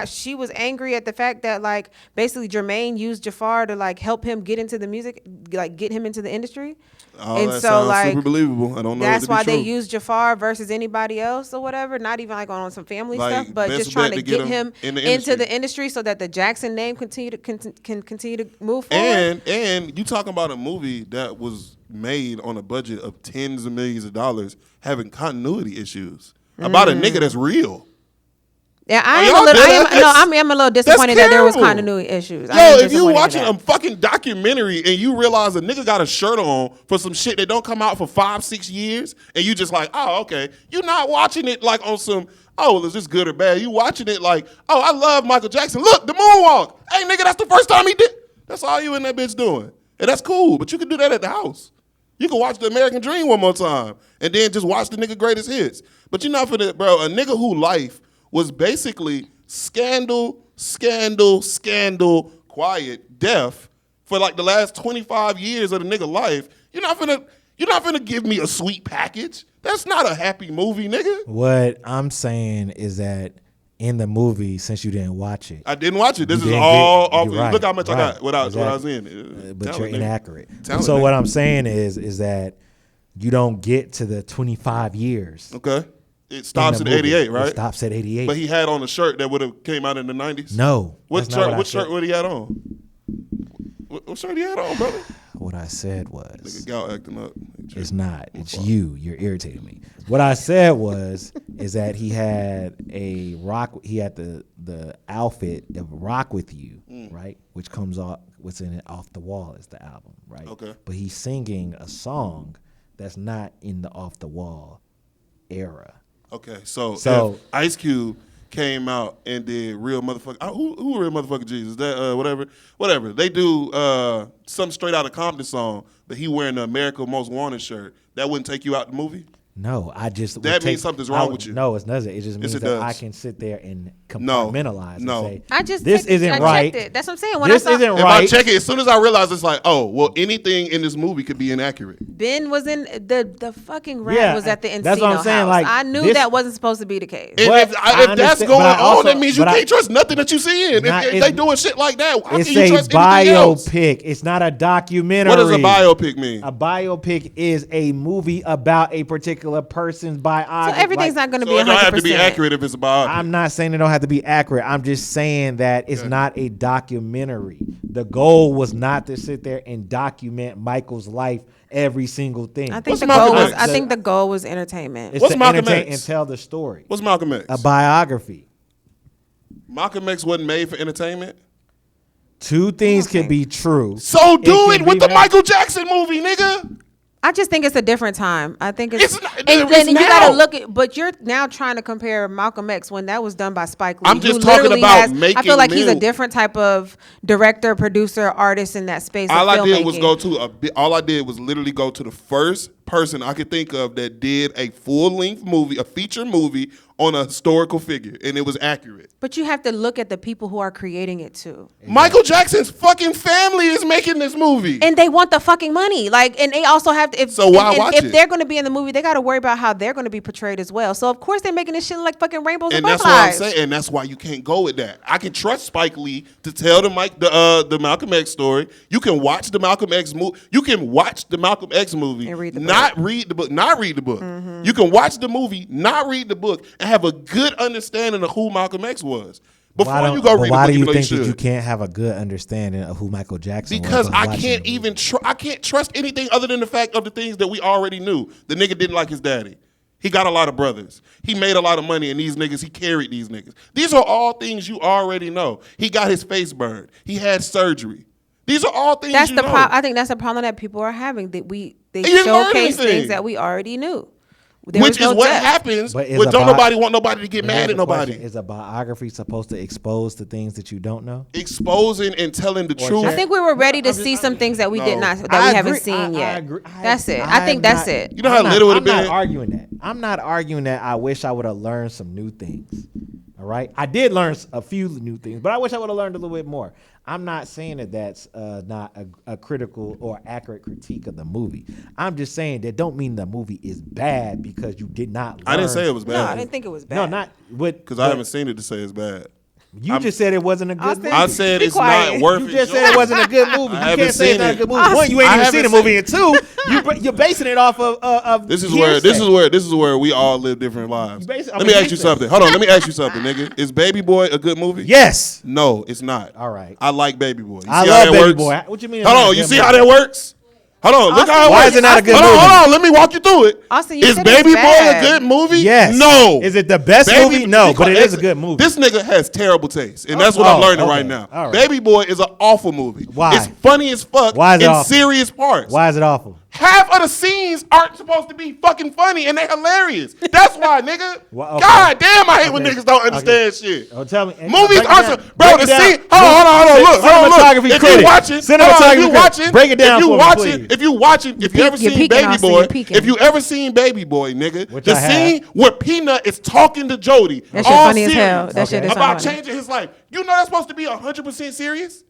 she was angry at the fact that like basically Jermaine used Jafar to like help him get into the music, like get him into the industry. Oh, And that so sounds like super believable. I don't know. that's it to be why they true. used Jafar versus anybody else or whatever. Not even like on some family Like, stuff, but best just trying bet to to get get him in the into industry. the industry so that the Jackson name can continue to move forward. And you talking about a movie that was made on a budget of tens of millions of dollars having continuity issues about a nigga that's real. Yeah, I'm a little disappointed that there was terrible. continuity issues. Yo, if you watching a fucking documentary and you realize a nigga got a shirt on for some shit that don't come out for 5-6 years, and you just like, oh, okay. You're not watching it like on some, oh, is this good or bad? You watching it like, oh, I love Michael Jackson. Look, the moonwalk. Hey, nigga, that's the first time he did. That's all you and that bitch doing. And that's cool, but you can do that at the house. You can watch The American Dream one more time and then just watch the nigga greatest hits. But you're not finna, bro, a nigga who life was basically scandal, quiet, deaf for like the last 25 years of the nigga life. You're not finna give me a sweet package. That's not a happy movie, nigga. What I'm saying is that in the movie, since you didn't watch it, I didn't watch it. This you is didn't all get- off. you're right, Look how much I right, got what I was exactly. in. But Talent, you're nigga. inaccurate. Talent, So nigga. what I'm saying is that you don't get to the 25 years. Okay. It stops in at the movie. 88, right? It stops at 88. But he had on a shirt that would have came out in the 90s? No. What that's not shirt? I What said. shirt would he had on? What shirt he had on, brother? What I said Nigga, was, gout acting up. it's not. It's you. You're irritating me. What I said is that he had a rock. He had the outfit of Rock With You, right? Which comes off. What's in it? Off the Wall is the album, right? Okay. But he's singing a song that's not in the Off the Wall era. Okay, so So- if Ice Cube came out and did Real Motherfucker, who Real Motherfucker Jesus? That whatever. They do some Straight Outta Compton song, but he wearing the America Most Wanted shirt. That wouldn't take you out the movie. No, I just That means something's wrong with you. No, it doesn't. It just means it that does. I can sit there and No, compartmentalize no. and say, I just this checked- isn't I right. checked it. That's what I'm saying. When This I saw isn't If right. I check it, as soon as I realize it's like, oh, well, anything in this movie could be inaccurate. Ben was in the fucking rat Yeah, was at the Encino that's what I'm saying, house. like, I knew this- that wasn't supposed to be the case. And But if I that's understand- going but I on, also- that means you but I- can't trust nothing that you see in. Not- If it's- they doing shit like that, how It's can you a trust anything else? biopic. It's not a documentary. What does a biopic mean? A biopic is a movie about a particular person's biography. So everything's not going to So be it don't 100%. have to be accurate if it's a biopic. I'm not saying it don't have to be accurate. I'm just saying that it's not a documentary. The goal was not to sit there and document Michael's life, every single thing. I think What's the Malcolm goal was. X? I think the goal was entertainment. It's What's to Malcolm entertain X? and tell the story. What's Malcolm X? A biography. Malcolm X wasn't made for entertainment. Two things Okay. can be true. So do can it with be the made- Michael Jackson movie, nigga. I just think it's a different time. I think it's It's not- and it's you now. got to look at. But you're now trying to compare Malcolm X when that was done by Spike Lee. I'm who just talking literally about I feel making like he's a new- different type of director, producer, artist in that space. All of I did was filmmaking. go to all I did was literally go to the first person I could think of that did a full length movie, a feature movie on a historical figure, and it was accurate. But you have to look at the people who are creating it too. Michael Jackson's fucking family is making this movie. And they want the fucking money. Like, and they also have to, if, So why watch if it? they're going to be in the movie, they got to worry about how they're going to be portrayed as well. So, of course, they're making this shit look like fucking rainbows and And that's what I'm butterflies. saying. And that's why you can't go with that. I can trust Spike Lee to tell the Malcolm X story. You can watch the Malcolm X movie. You can watch the Malcolm X movie, And read the not read the book. Not read the book. You can watch the movie, not read the book, and have a good understanding of who Malcolm X was before Why you don't- go but read why the book. do you Even though think you that you should. can't have a good understanding of who Michael Jackson was? Because when I watching can't the movie? even I can't trust anything other than the fact of the things that we already knew. The nigga didn't like his daddy. He got a lot of brothers. He made a lot of money, and these niggas, he carried these niggas. These are all things you already know. He got his face burned. He had surgery. These are all things That's you the know. I think that's the problem that people are having, that they didn't learn showcase anything. things that we already knew. There Which was is no what depth. happens But when don't nobody want nobody to get mad Here's at the question. nobody. Is a biography supposed to expose the things that you don't know? Exposing and telling the Or truth. I think we were ready to see some things that we did not, that we haven't seen yet. That's it. I think that's it. You know how little it I'm been? not arguing that. I'm not arguing that. I wish I would have learned some new things. All right. I did learn a few new things, but I wish I would have learned a little bit more. I'm not saying that that's not a critical or accurate critique of the movie. I'm just saying that don't mean the movie is bad because you did not learn. I didn't say it was bad. No, I didn't think it was bad. No, not what. Because I haven't seen it to say it's bad. You just said it wasn't a good movie. I said Be it's quiet. not worth You it. just said it wasn't a good movie. You can't say it's not a good movie. One, you ain't even seen the movie, and two, you're basing it off of This is hearsay. where we all live different lives. I Let mean, me ask you hearsay. something. Hold on, let me ask you something, nigga. Is Baby Boy a good movie? Yes. No, it's not. All right. I like Baby Boy. You I see love how that Baby works? Boy. What you mean? Hold on, you see how that works? Hold on, look how it Why works. is it not a good hold movie? Hold on, let me walk you through it. Austin, you is said it was Baby Boy a bad. good movie? Yes. No. Is it the best movie? No, but it is a good movie. This nigga has terrible taste, and that's what I'm learning right now. All right. Baby Boy is an awful movie. Why? It's funny as fuck Why is it in awful? serious parts. Why is it awful? Half of the scenes aren't supposed to be fucking funny, and they're hilarious. That's why, nigga. Well, okay. God damn, I hate when Okay. nger's don't understand shit. Oh, tell me. Movies break it are down. bro. Break The it down. scene. Hold on. Look. Cinematography If critic. you watching, Cinematography if you critic. watching, Break it down if you for me, watching, please. if you watching, if you ever You're seen peeking, Baby Austin, Boy, you're peeking. if you ever seen Baby Boy, nigga, Which the I have. scene where Peanut is talking to Jody, That shit all funny as hell. serious, That shit is about funny. changing his life. You know that's supposed to be 100% serious.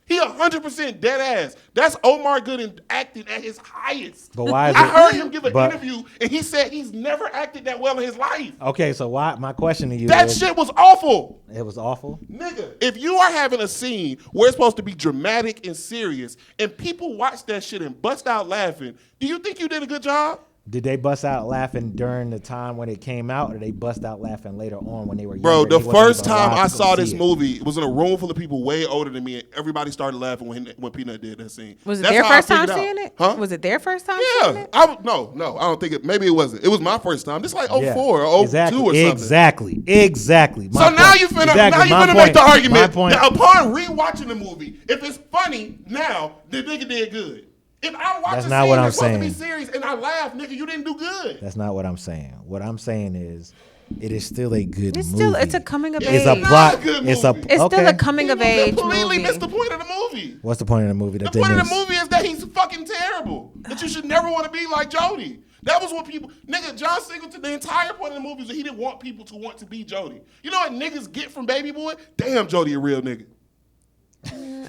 He 100% dead ass. That's Omar Gooding acting at his highest. But why is I it- heard him give an but- interview, and he said he's never acted that well in his life. Okay, so why? My question to you That is, shit was awful. it was awful. Nigga, if you are having a scene where it's supposed to be dramatic and serious, and people watch that shit and bust out laughing, do you think you did a good job? Did they bust out laughing during the time when it came out, or they bust out laughing later on when they were Bro, younger? the and they wasn't first even time alive I to go saw see this it? movie, it was in a room full of people way older than me, and everybody started laughing when Peanut did that scene. Was it That's their how I first time figured out. seeing it? Huh? Was it their first time seeing Yeah. it? No, I don't think it. Maybe it wasn't. It was my first time. This like 04 Yeah, or 02 exactly, or something. Exactly. So now you finna my make the point. argument My point. that upon rewatching the movie, if it's funny now, the nigga did good. If I watch That's a not scene what I'm that's supposed to be saying. serious and I laugh, nigga, you didn't do good. That's not what I'm saying. What I'm saying is, it is still a good It's movie. still it's a coming of It's age. a plot. Not a good It's a. movie. It's still okay. a coming of age completely movie. missed the point of the movie. What's the point of the movie? That The point they of the missed? movie is that he's fucking terrible. That you should never want to be like Jody. That was what people, nigga, John Singleton, the entire point of the movie is that he didn't want people to want to be Jody. You know what niggas get from Baby Boy? Damn, Jody a real nigga.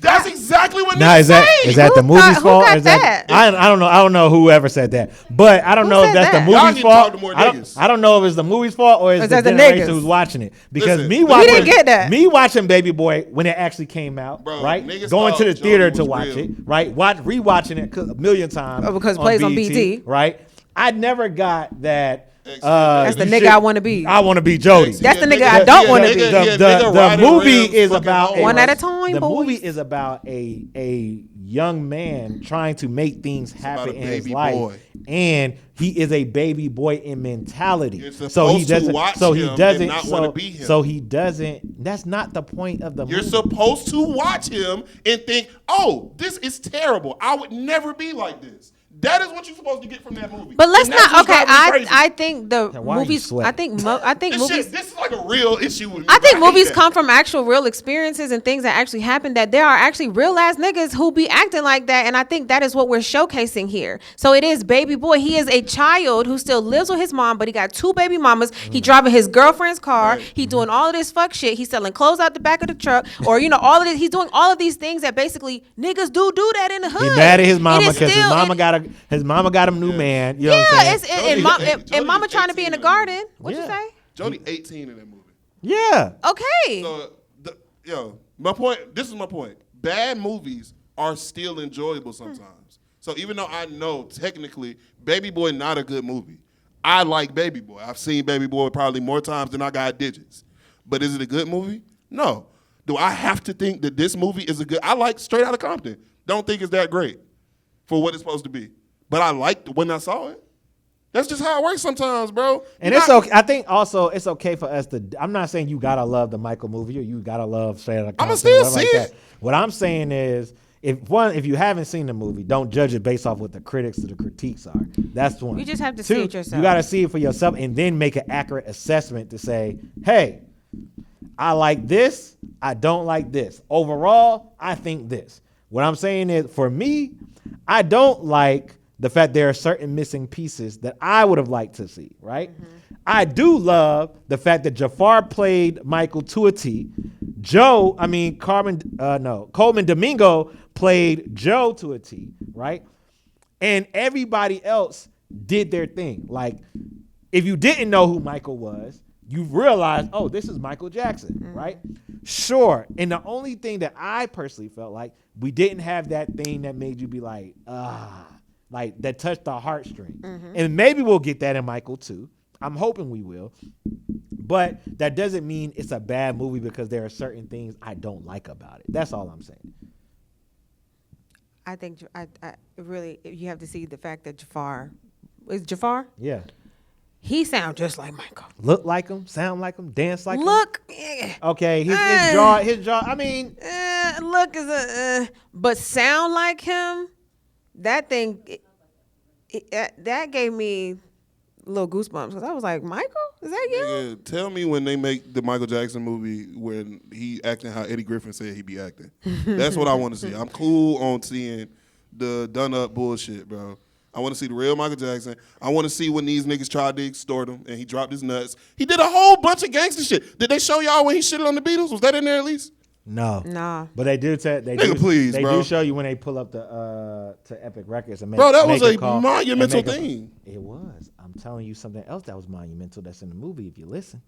That's exactly what Now niggas is that say. is that the Who movie's got fault? Or is that? I don't know. I don't know whoever said that, but I don't Who know if said that's that? the Y'all movie's need to talk fault. to more I don't, niggas. I don't know if it's the movie's fault or it's Is the that the generation niggas? who's watching it. Because Listen, me we watching, didn't get that. me watching Baby Boy when it actually came out, Bro, right? niggas Going to thought the theater Jody to was watch real. it, right? Rewatching it a million times. Oh, because it plays on BET. right? I never got that. That's the you nigga should- I wanna be. I want to be Jody. That's the nigga I don't wanna be. The movie is about One at a time, The boys. movie is about a young man trying to make things happen about a in his baby life, boy. and he is a baby boy in mentality. You're supposed So he to doesn't. watch So he him and doesn't. not So, wanna be him. so he doesn't. That's not the point of the You're movie. supposed to watch him and think, oh, this is terrible. I would never be like this. That is what you're supposed to get from that movie. But let's And that's not. what's Okay, driving me crazy. I think the Now, why are you movies. sweating? I think This movies. shit, this is like a real issue with me. I think hate movies that. come from actual real experiences and things that actually happen, that there are actually real ass niggas who be acting like that. And I think that is what we're showcasing here. So it is Baby Boy. He is a child who still lives with his mom, but he got two baby mamas. He driving his girlfriend's car. Right. He doing all of this fuck shit. He's selling clothes out the back of the truck, or all of this. He's doing all of these things that basically niggas do that in the hood. He mad at his It mama is because his still- mama it- got him new man. You know Yeah, what I'm it's saying? and, Jody- and Jody mama is trying to be in 18 the in that garden. movie. What'd you Yeah. say? Jody 18 in that movie. Yeah. Okay. So, my point. This is my point. Bad movies are still enjoyable sometimes. So even though I know technically Baby Boy not a good movie, I like Baby Boy. I've seen Baby Boy probably more times than I got digits. But is it a good movie? No. Do I have to think that this movie is a good? I like Straight Outta Compton. Don't think it's that great for what it's supposed to be. But I liked when I saw it. That's just how it works sometimes, bro. And it's okay. I think also it's okay for us to. I'm not saying you gotta love the Michael movie or you gotta love Straight Outta Compton. I'ma still or whatever see like it. that. What I'm saying is, if you haven't seen the movie, don't judge it based off what the critics or the critiques are. That's one. You just have to Two, see it yourself. You gotta see it for yourself and then make an accurate assessment to say, hey, I like this. I don't like this. Overall, I think this. What I'm saying is, for me, I don't like the fact there are certain missing pieces that I would have liked to see, right? I do love the fact that Jafar played Michael to a T. Coleman Domingo played Joe to a T, right? And everybody else did their thing. Like, if you didn't know who Michael was, you realized, oh, this is Michael Jackson, right? Sure. And the only thing that I personally felt like, we didn't have that thing that made you be like, like that touched the heartstring. And maybe we'll get that in Michael too. I'm hoping we will. But that doesn't mean it's a bad movie because there are certain things I don't like about it. That's all I'm saying. I think I really, you have to see the fact that Jafar, is Jafar? Yeah. He sounds just like Michael. Look like him, sound like him, dance like him. Look. Okay, his jaw. I mean, look is but sound like him. That thing, that gave me little goosebumps because I was like, Michael, is that you? Nigga, tell me when they make the Michael Jackson movie when he acting how Eddie Griffin said he be acting. That's what I want to see. I'm cool on seeing the done up bullshit, bro. I want to see the real Michael Jackson. I want to see when these niggas tried to extort him and he dropped his nuts. He did a whole bunch of gangster shit. Did they show y'all when he shitted on the Beatles? Was that in there at least? no. Nah. But they do please, they bro. do show you when they pull up the to Epic Records and make. Bro, that make was a a call monumental and make a- thing. It was. I'm telling you something else that was monumental that's in the movie. If you listen,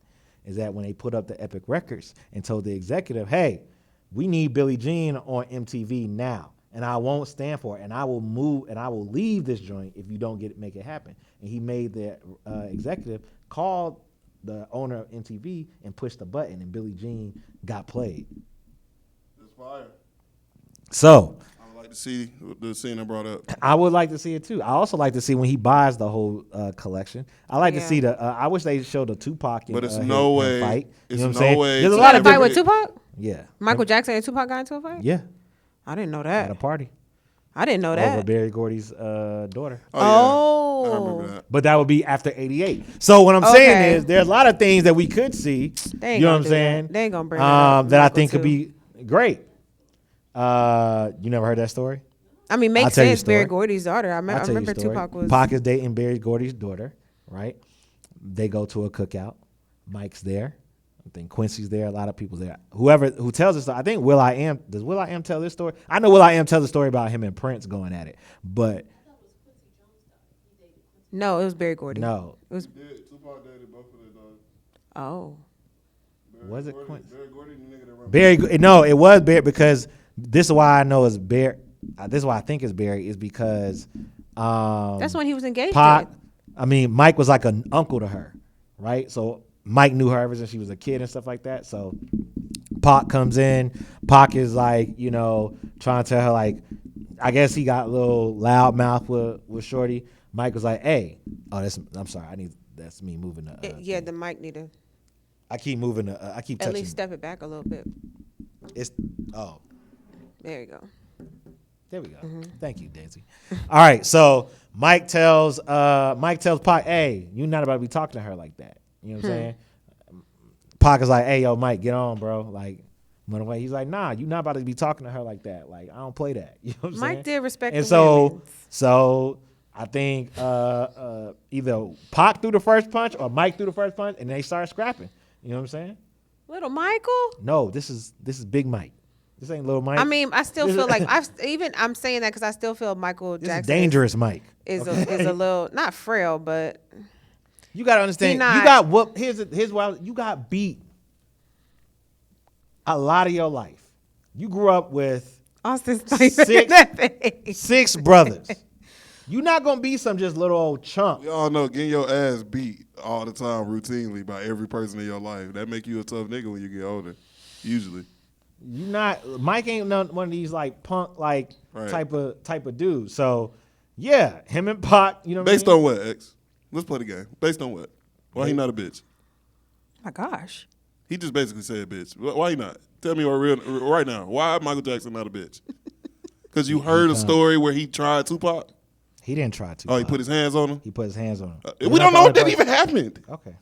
is that when they put up the Epic Records and told the executive, "Hey, we need Billie Jean on MTV now, and I won't stand for it, and I will move and I will leave this joint if you don't make it happen." And he made the executive call the owner of MTV and push the button, and Billie Jean got played. That's fire. So I would like to see the scene I brought up. I would like to see it too. I also like to see when he buys the whole collection. I like to see the. I wish they showed the Tupac. But it's him no way. fight. You It's know what I'm no saying? way. There's a He lot Got of a fight with different- Tupac? Yeah. Michael Jackson and Tupac got into a fight? Yeah. I didn't know At that. a party I didn't know over that. Barry Gordy's daughter. Oh, yeah. I remember that. But that would be after '88. So what I'm Okay. saying is, there's a lot of things that we could see. They ain't You know gonna what I'm do saying? that. They ain't gonna bring that up. that I Michael think could too. be great. You never heard that story? I mean, I'll makes tell you a sense. Barry story. Gordy's daughter. I I'll tell you a remember story. Tupac was. Pac is dating Barry Gordy's daughter, right? They go to a cookout. Mike's there. I think Quincy's there. A lot of people's there. Who tells us? I think Will.i.am. Does Will.i.am tell this story? I know Will.i.am tells the story about him and Prince going at it, but No, it was Barry Gordy. no, It was. Tupac dated both of their daughters. Oh. was it Quincy? Barry Gordy, the nigga that run. Barry? No, it was Barry because this is why I know it's Barry. This is why I think it's Barry is because That's when he was engaged. Pac. to. Mike was like an uncle to her, right? So Mike knew her ever since she was a kid and stuff like that. So Pac comes in. Pac is like, trying to tell her like, I guess he got a little loud mouth with Shorty. Mike was like, "Hey, I'm sorry, that's me moving the. Yeah, the mic need to I keep moving the. I keep at touching. least step it back a little bit. It's There you go. There we go. Thank you, Daisy. All right, so Mike tells Pac, "Hey, you're not about to be talking to her like that." You know what I'm saying? Pac is like, "Hey, yo, Mike, get on, bro." Like, went away. He's like, "Nah, you're not about to be talking to her like that. Like, I don't play that." You know what I'm saying? Mike did respect And the so, women. so I think either Pac threw the first punch or Mike threw the first punch, and they started scrapping. You know what I'm saying? Little Michael. No, this is Big Mike. This ain't Little Mike. I mean, I still This feel is- like I'm saying that because I still feel Michael this Jackson is dangerous, Mike. is a little not frail, but You gotta understand. He not- You got whooped. Here's why you got beat a lot of your life. You grew up with Austin's Six- 6 brothers. You're not gonna be some just little old chump. We all know getting your ass beat all the time routinely by every person in your life. That make you a tough nigga when you get older, usually. You not Mike ain't one of these like punk like Right. type of dudes. So yeah, him and Pac. You know what Based I mean? on what, X? Let's play the game. Based on what? Why he not a bitch? my gosh. He just basically said bitch. Why he not? Tell me right now. Why Michael Jackson not a bitch? Because you heard a story where he tried Tupac? He didn't try to. Oh, he put his hands on him? He put his hands on him. We don't know if that even happened. Okay.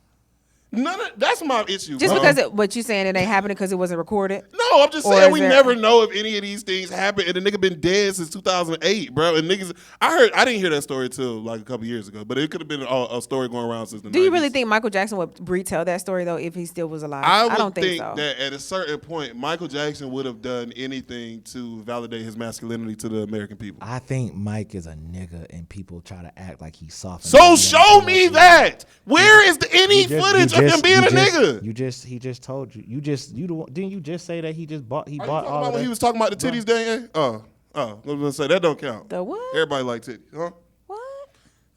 That's my issue. Just bro. because what you saying it ain't happening because it wasn't recorded? No, I'm just Or saying is we there- never know if any of these things happen. And the nigga been dead since 2008, bro. And niggas, I didn't hear that story till like a couple years ago, but it could have been a story going around since the 90s. Do you really think Michael Jackson would retell that story though if he still was alive? I don't would think so. that at a certain point, Michael Jackson would have done anything to validate his masculinity to the American people. I think Mike is a nigga, and people try to act like he's soft. So show me that. Where is any footage of him being a nigga? He just told you. Didn't you just say that he bought Are you all talking of about that? when he was talking about the titties day? I was gonna say that don't count. The what? Everybody like titties, huh? What?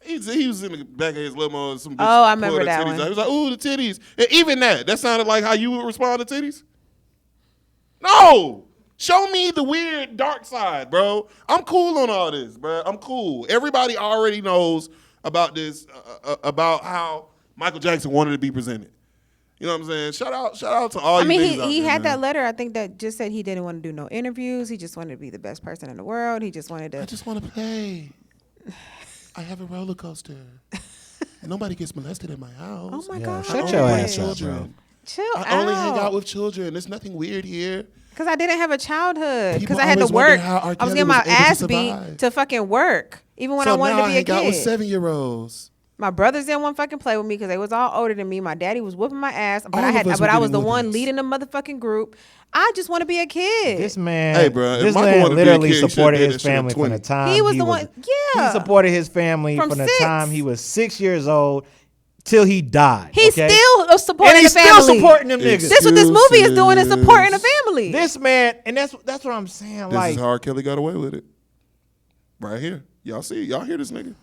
He was in the back of his limo and some bitch Oh, I remember pulled her that titties one. out. He was like, ooh, the titties. And even that sounded like how you would respond to titties? No. Show me the weird dark side, bro. I'm cool on all this, bro. I'm cool. Everybody already knows about this, about how Michael Jackson wanted to be presented. You know what I'm saying? Shout out to all I you mean, niggas out he there, had man. that letter. I think that just said he didn't want to do no interviews. He just wanted to be the best person in the world. He just wanted I to. just want to play. I have a roller coaster. Nobody gets molested in my house. Oh my Yeah, God! shut I your only ass have up, bro. children. Chill I only hang out with children. There's nothing weird here. Because I didn't have a childhood. People Because I had to always wonder work. how R. I was Kelly getting my was able to ass survive. beat to fucking work, even when So I wanted now to be a hang out with kid. 7-year-olds. My brothers didn't want to fucking play with me because they was all older than me. My daddy was whooping my ass, but All of us were I was getting the one whoopings. leading the motherfucking group. I just want to be a kid. This man, Hey, bro, if this Michael man wanted to be a literally kid, he should've supported did his that shit at family from 20. the time He was the one- yeah. He supported his family From from the 6. time he was 6 years old till he died. He's okay? still supporting and he's the family. still supporting them niggas. This what this movie is doing is supporting the family. This man, and that's what I'm saying. This like, is how R. Kelly got away with it. Right here. Y'all see? Y'all hear this nigga?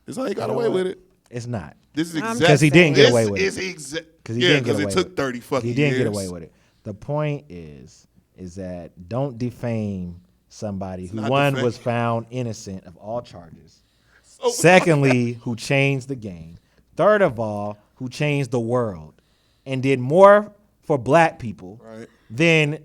This is how he got away with it. it's not. This is I'm exactly. Because he didn't get this away with is it. Because he didn't get away it with took it. 30 fucking He didn't years. get away with it. The point is that don't defame somebody who not one defame. was found innocent of all charges. So- Secondly, who changed the game. Third of all, who changed the world and did more for black people Right. than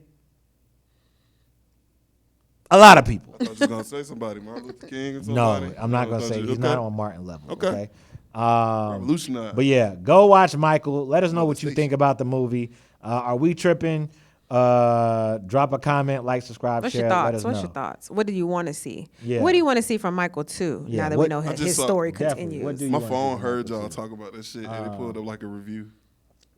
a lot of people. I thought you was going to say somebody. Martin Luther King or No, somebody. I'm not going to I thought say you- he's okay. not on Martin level. Okay. Okay. Revolutionary. But yeah, go watch Michael. Let us know what you Molestation. think about the movie. Are we tripping? Drop a comment, like, subscribe, What's share. your Let thoughts? us What's know. your thoughts? What do you want to see? Yeah. What do you want to see from Michael too? Yeah, Now that what- we know I just his saw- story Definitely. What continues. do you My wanna phone see heard Michael y'all too? talk about that shit, and it pulled up like a review.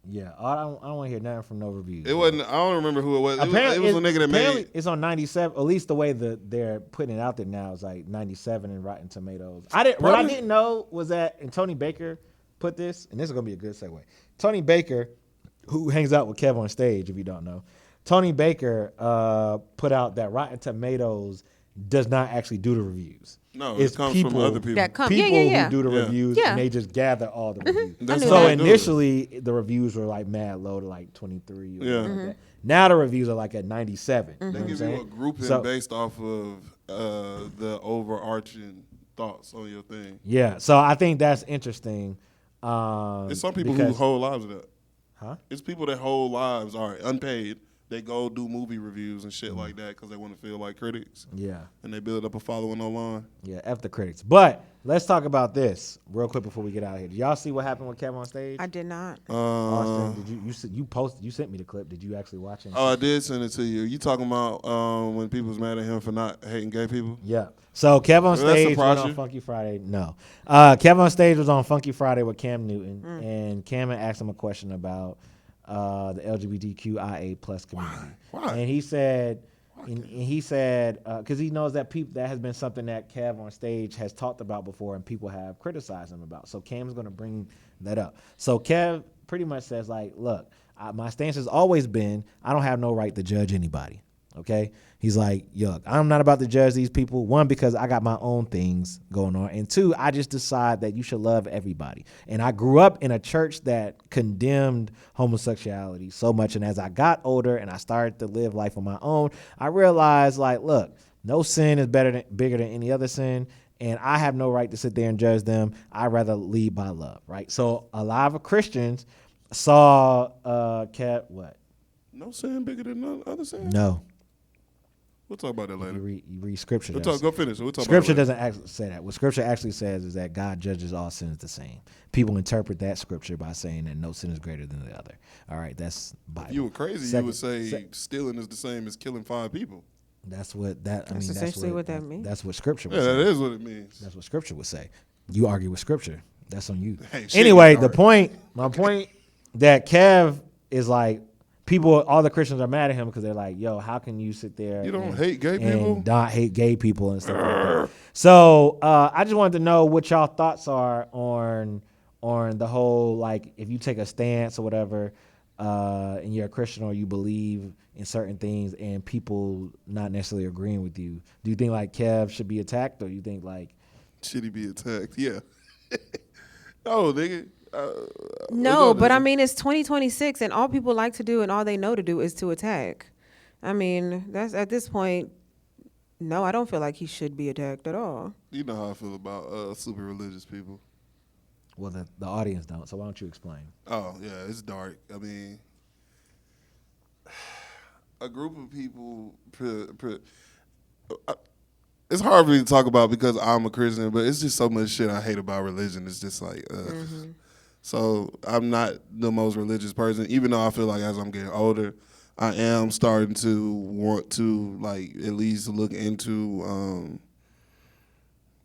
Yeah, I don't want to hear nothing from no reviews. It wasn't. I don't remember who it was. Apparently, It was a nigga that apparently made. it's on 97. At least the way that they're putting it out there now is like 97 in Rotten Tomatoes. What I Probably- didn't know was that, and Tony Baker put this, and this is gonna be a good segue. Tony Baker, who hangs out with Kev on stage, if you don't know, Tony Baker put out that Rotten Tomatoes does not actually do the reviews. No, It's it comes people- from other people. That come- People yeah. who do the Yeah. reviews, Yeah. and they just gather all the reviews. That's knew how So that. they do it. initially, the reviews were like mad low to like 23. Or Yeah. something like that. Now the reviews are like at 97. You know They what I'm give you saying? a grouping So- based off of the overarching thoughts on your thing. Yeah, so I think that's interesting. It's some people who because- whole lives of that. Huh? It's people that whole lives are unpaid. They go do movie reviews and shit like that because they want to feel like critics, Yeah, and they build up a following online. yeah, F the critics. But let's talk about this real quick before we get out of here. Did y'all see what happened with Kevin on stage? I did not. Austin, did you sent me the clip? Did you actually watch it? Oh, I did send it to you. You talking about when people was mad at him for not hating gay people? Yeah. So Kevin on Did that stage surprise went on you? Funky Friday. No. Kevin on stage was on Funky Friday with Cam Newton, and Cam had asked him a question about the LGBTQIA plus community. Why? And he said, because he knows that that has been something that Kev on stage has talked about before, and people have criticized him about. So Cam's going to bring that up. So Kev pretty much says, like, look, my stance has always been I don't have no right to judge anybody. Okay, he's like, yuck, I'm not about to judge these people. One, because I got my own things going on, and two, I just decide that you should love everybody. And I grew up in a church that condemned homosexuality so much, and as I got older and I started to live life on my own, I realized, like, look, no sin is bigger than any other sin, and I have no right to sit there and judge them. I'd rather lead by love, right? So a lot of Christians saw what? No sin bigger than none other sin. No. We'll talk about that later. You read scripture. Go finish. We'll talk Scripture about it later. doesn't actually say that. What scripture actually says is that God judges all sins the same. People interpret that scripture by saying that no sin is greater than the other. All right, that's Bible. If you were crazy, you would say stealing is the same as killing 5 people. That's what that. That's essentially what that means. That's what scripture. Yeah, that is what it means. That's what scripture would say. You argue with scripture. That's on you. Hey, Anyway, my point that Kev is like, all the Christians are mad at him because they're like, yo, how can you sit there You don't hate gay people? and not hate gay people and stuff like that. So I just wanted to know what y'all thoughts are on the whole, like, if you take a stance or whatever, and you're a Christian or you believe in certain things and people not necessarily agreeing with you, do you think like Kev should be attacked, or you think like should he be attacked? Yeah. No, nigga. No, but I mean, it's 2026, and all people like to do and all they know to do is to attack. I mean, that's at this point. No, I don't feel like he should be attacked at all. You know how I feel about super religious people. Well, the audience don't, so why don't you explain? Oh, yeah, it's dark. I mean, a group of people, it's hard for me to talk about because I'm a Christian, but it's just so much shit I hate about religion. It's just like, So I'm not the most religious person, even though I feel like as I'm getting older, I am starting to want to, like, at least look into,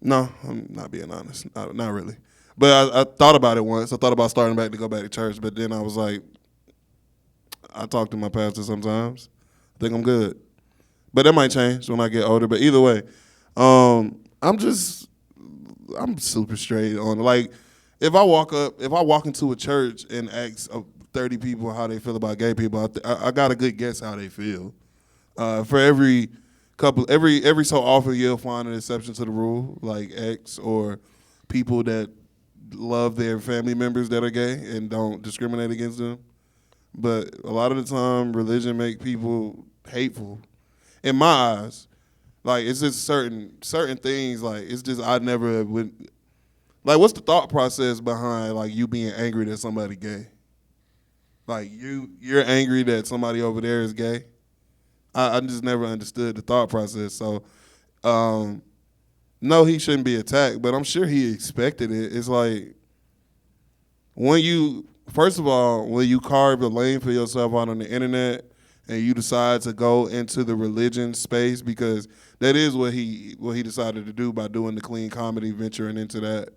no, I'm not being honest, not really. But I thought about it once. I thought about starting back to go back to church, but then I was like, I talk to my pastor sometimes. I think I'm good. But that might change when I get older. But either way, I'm super straight on it. Like, if I walk into a church and ask 30 people how they feel about gay people, I got a good guess how they feel. For every so often you'll find an exception to the rule, like X or people that love their family members that are gay and don't discriminate against them. But a lot of the time, religion make people hateful. In my eyes, like, it's just certain things. Like, it's just I never would. Like, what's the thought process behind, like, you being angry that somebody gay? Like, you're angry that somebody over there is gay? I just never understood the thought process. So, no, he shouldn't be attacked, but I'm sure he expected it. It's like, first of all, when you carve a lane for yourself out on the internet and you decide to go into the religion space, because that is what he decided to do by doing the clean comedy, venturing into that.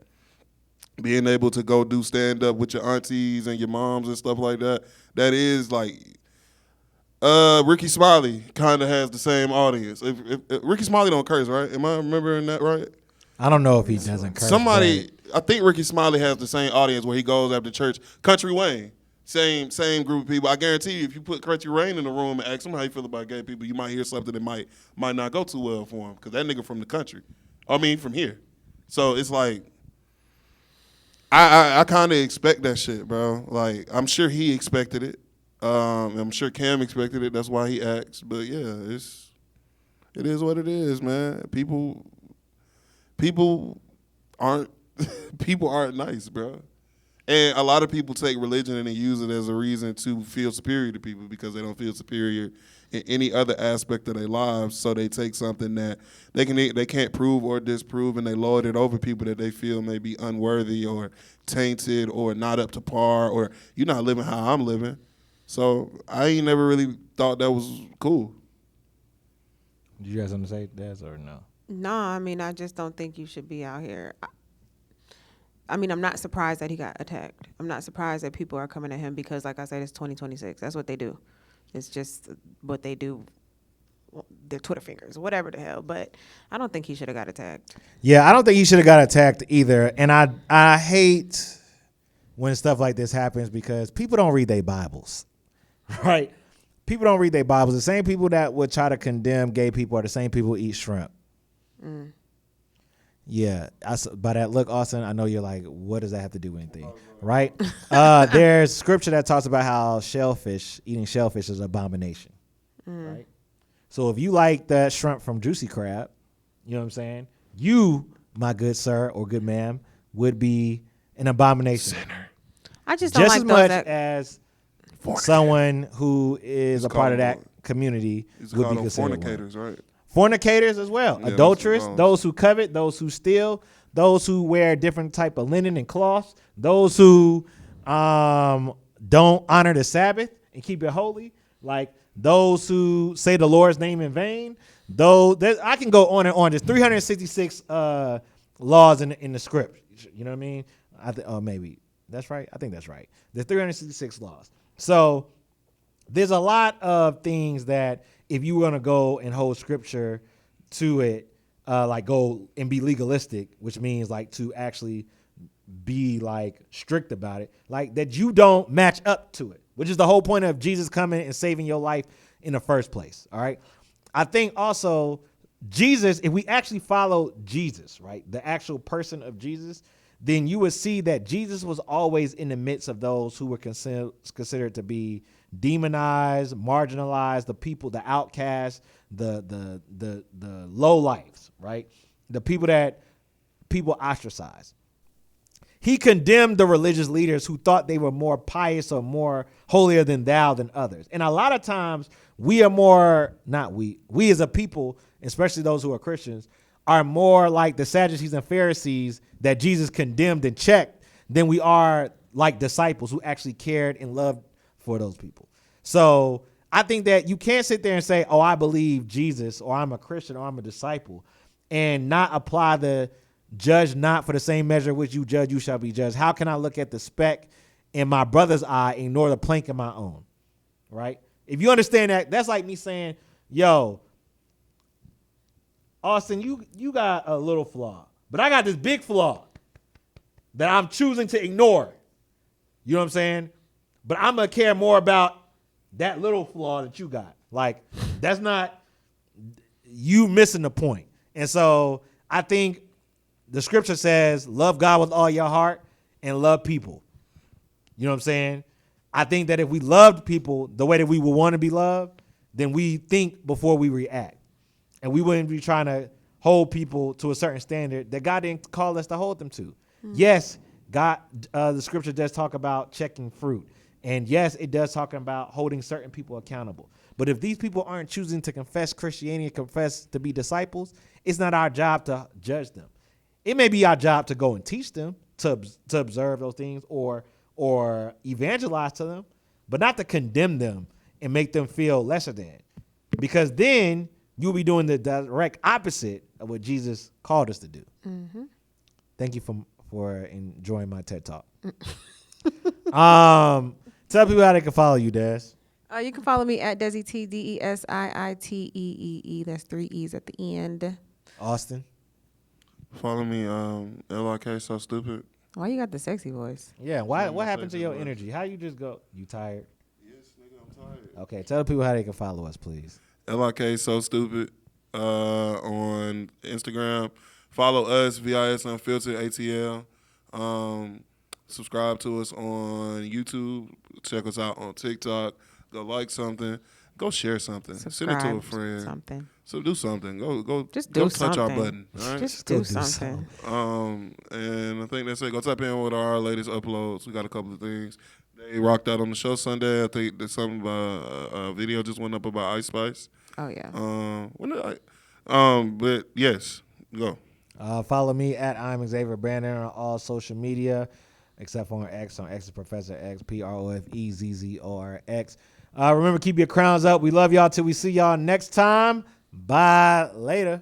Being able to go do stand-up with your aunties and your moms and stuff like that, that is like, Ricky Smiley kind of has the same audience. If Ricky Smiley don't curse, right? Am I remembering that right? I don't know if he doesn't curse. I think Ricky Smiley has the same audience where he goes after church. Country Wayne, same group of people. I guarantee you, if you put Country Wayne in the room and ask him how you feel about gay people, you might hear something that might not go too well for him, because that nigga from the country. I mean, from here. So it's like, I kind of expect that shit, bro. Like, I'm sure he expected it. I'm sure Cam expected it. That's why he asked. But yeah, it is what it is, man. People aren't nice, bro. And a lot of people take religion and they use it as a reason to feel superior to people because they don't feel superior in any other aspect of their lives. So they take something that they can't prove or disprove, and they lord it over people that they feel may be unworthy or tainted or not up to par, or you're not living how I'm living. So I ain't never really thought that was cool. Did you guys want to say that or no? No, I mean, I just don't think you should be out here. I mean, I'm not surprised that he got attacked. I'm not surprised that people are coming at him because, like I said, it's 2026. That's what they do. It's just what they do, their Twitter fingers, whatever the hell. But I don't think he should have got attacked. Yeah, I don't think he should have got attacked either. And I hate when stuff like this happens because people don't read their Bibles, right? People don't read their Bibles. The same people that would try to condemn gay people are the same people who eat shrimp. Mm. Yeah, by that look, Austin, I know you're like, what does that have to do with anything, right? There's scripture that talks about how eating shellfish is an abomination, right? So if you like that shrimp from Juicy Crab, you know what I'm saying? You, my good sir or good ma'am, would be an abomination. Sinner. I just don't like as much as someone who is a part of that community would be considered fornicators, right? Fornicators as well. Yeah, Adulterers, that's those who covet, those who steal, those who wear different type of linen and cloths, those who don't honor the Sabbath and keep it holy, like those who say the Lord's name in vain. Though I can go on and on. There's 366 laws in the script. You know what I mean? Maybe that's right. I think that's right. There's 366 laws. So there's a lot of things that if you want to go and hold scripture to it, like go and be legalistic, which means like to actually be like strict about it, like that you don't match up to it, which is the whole point of Jesus coming and saving your life in the first place. All right. I think also Jesus, if we actually follow Jesus, right, the actual person of Jesus, then you would see that Jesus was always in the midst of those who were considered to be demonized, marginalized, the people, the outcasts, the low lives, right, the people that people ostracize. He condemned the religious leaders who thought they were more pious or more holier than thou than others. And a lot of times we are more, not we as a people, especially those who are Christians, are more like the Sadducees and Pharisees that Jesus condemned and checked than we are like disciples who actually cared and loved for those people. So I think that you can't sit there and say, oh, I believe Jesus, or I'm a Christian, or I'm a disciple, and not apply the judge not for the same measure which you judge, you shall be judged. How can I look at the speck in my brother's eye, ignore the plank in my own? Right? If you understand that, that's like me saying, yo, Austin, you got a little flaw, but I got this big flaw that I'm choosing to ignore. You know what I'm saying? But I'm going to care more about that little flaw that you got. Like, that's not you missing the point. And so I think the scripture says, love God with all your heart and love people. You know what I'm saying? I think that if we loved people the way that we would want to be loved, then we think before we react. And we wouldn't be trying to hold people to a certain standard that God didn't call us to hold them to. Mm-hmm. Yes, God, the scripture does talk about checking fruit. And yes, it does talk about holding certain people accountable. But if these people aren't choosing to confess Christianity and confess to be disciples, it's not our job to judge them. It may be our job to go and teach them to observe those things or evangelize to them, but not to condemn them and make them feel lesser than. Because then you'll be doing the direct opposite of what Jesus called us to do. Mm-hmm. Thank you for enjoying my TED Talk. Tell people how they can follow you, Des. You can follow me at Desi T, DESIITEEE. That's 3 E's at the end. Austin. Follow me, LRK So Stupid. Why you got the sexy voice? Yeah, what happened to your energy? How you just go? You tired? Yes, nigga, I'm tired. Okay, tell the people how they can follow us, please. LRK So Stupid on Instagram. Follow us, VIS Unfiltered ATL. Subscribe to us on YouTube. Check us out on TikTok. Go like something. Go share something. Subscribe, send it to a friend. Something. So do something. Go just go do touch something. our button. All right? Just do something. And I think that's it. Go tap in with our latest uploads. We got a couple of things. They rocked out on the show Sunday. I think there's some video just went up about Ice Spice. Oh yeah. But yes, go. Follow me at I'm Xavier Brandon on all social media, except for on X. On X is Professor X, PROFEZZORX. Remember, keep your crowns up. We love y'all till we see y'all next time. Bye. Later.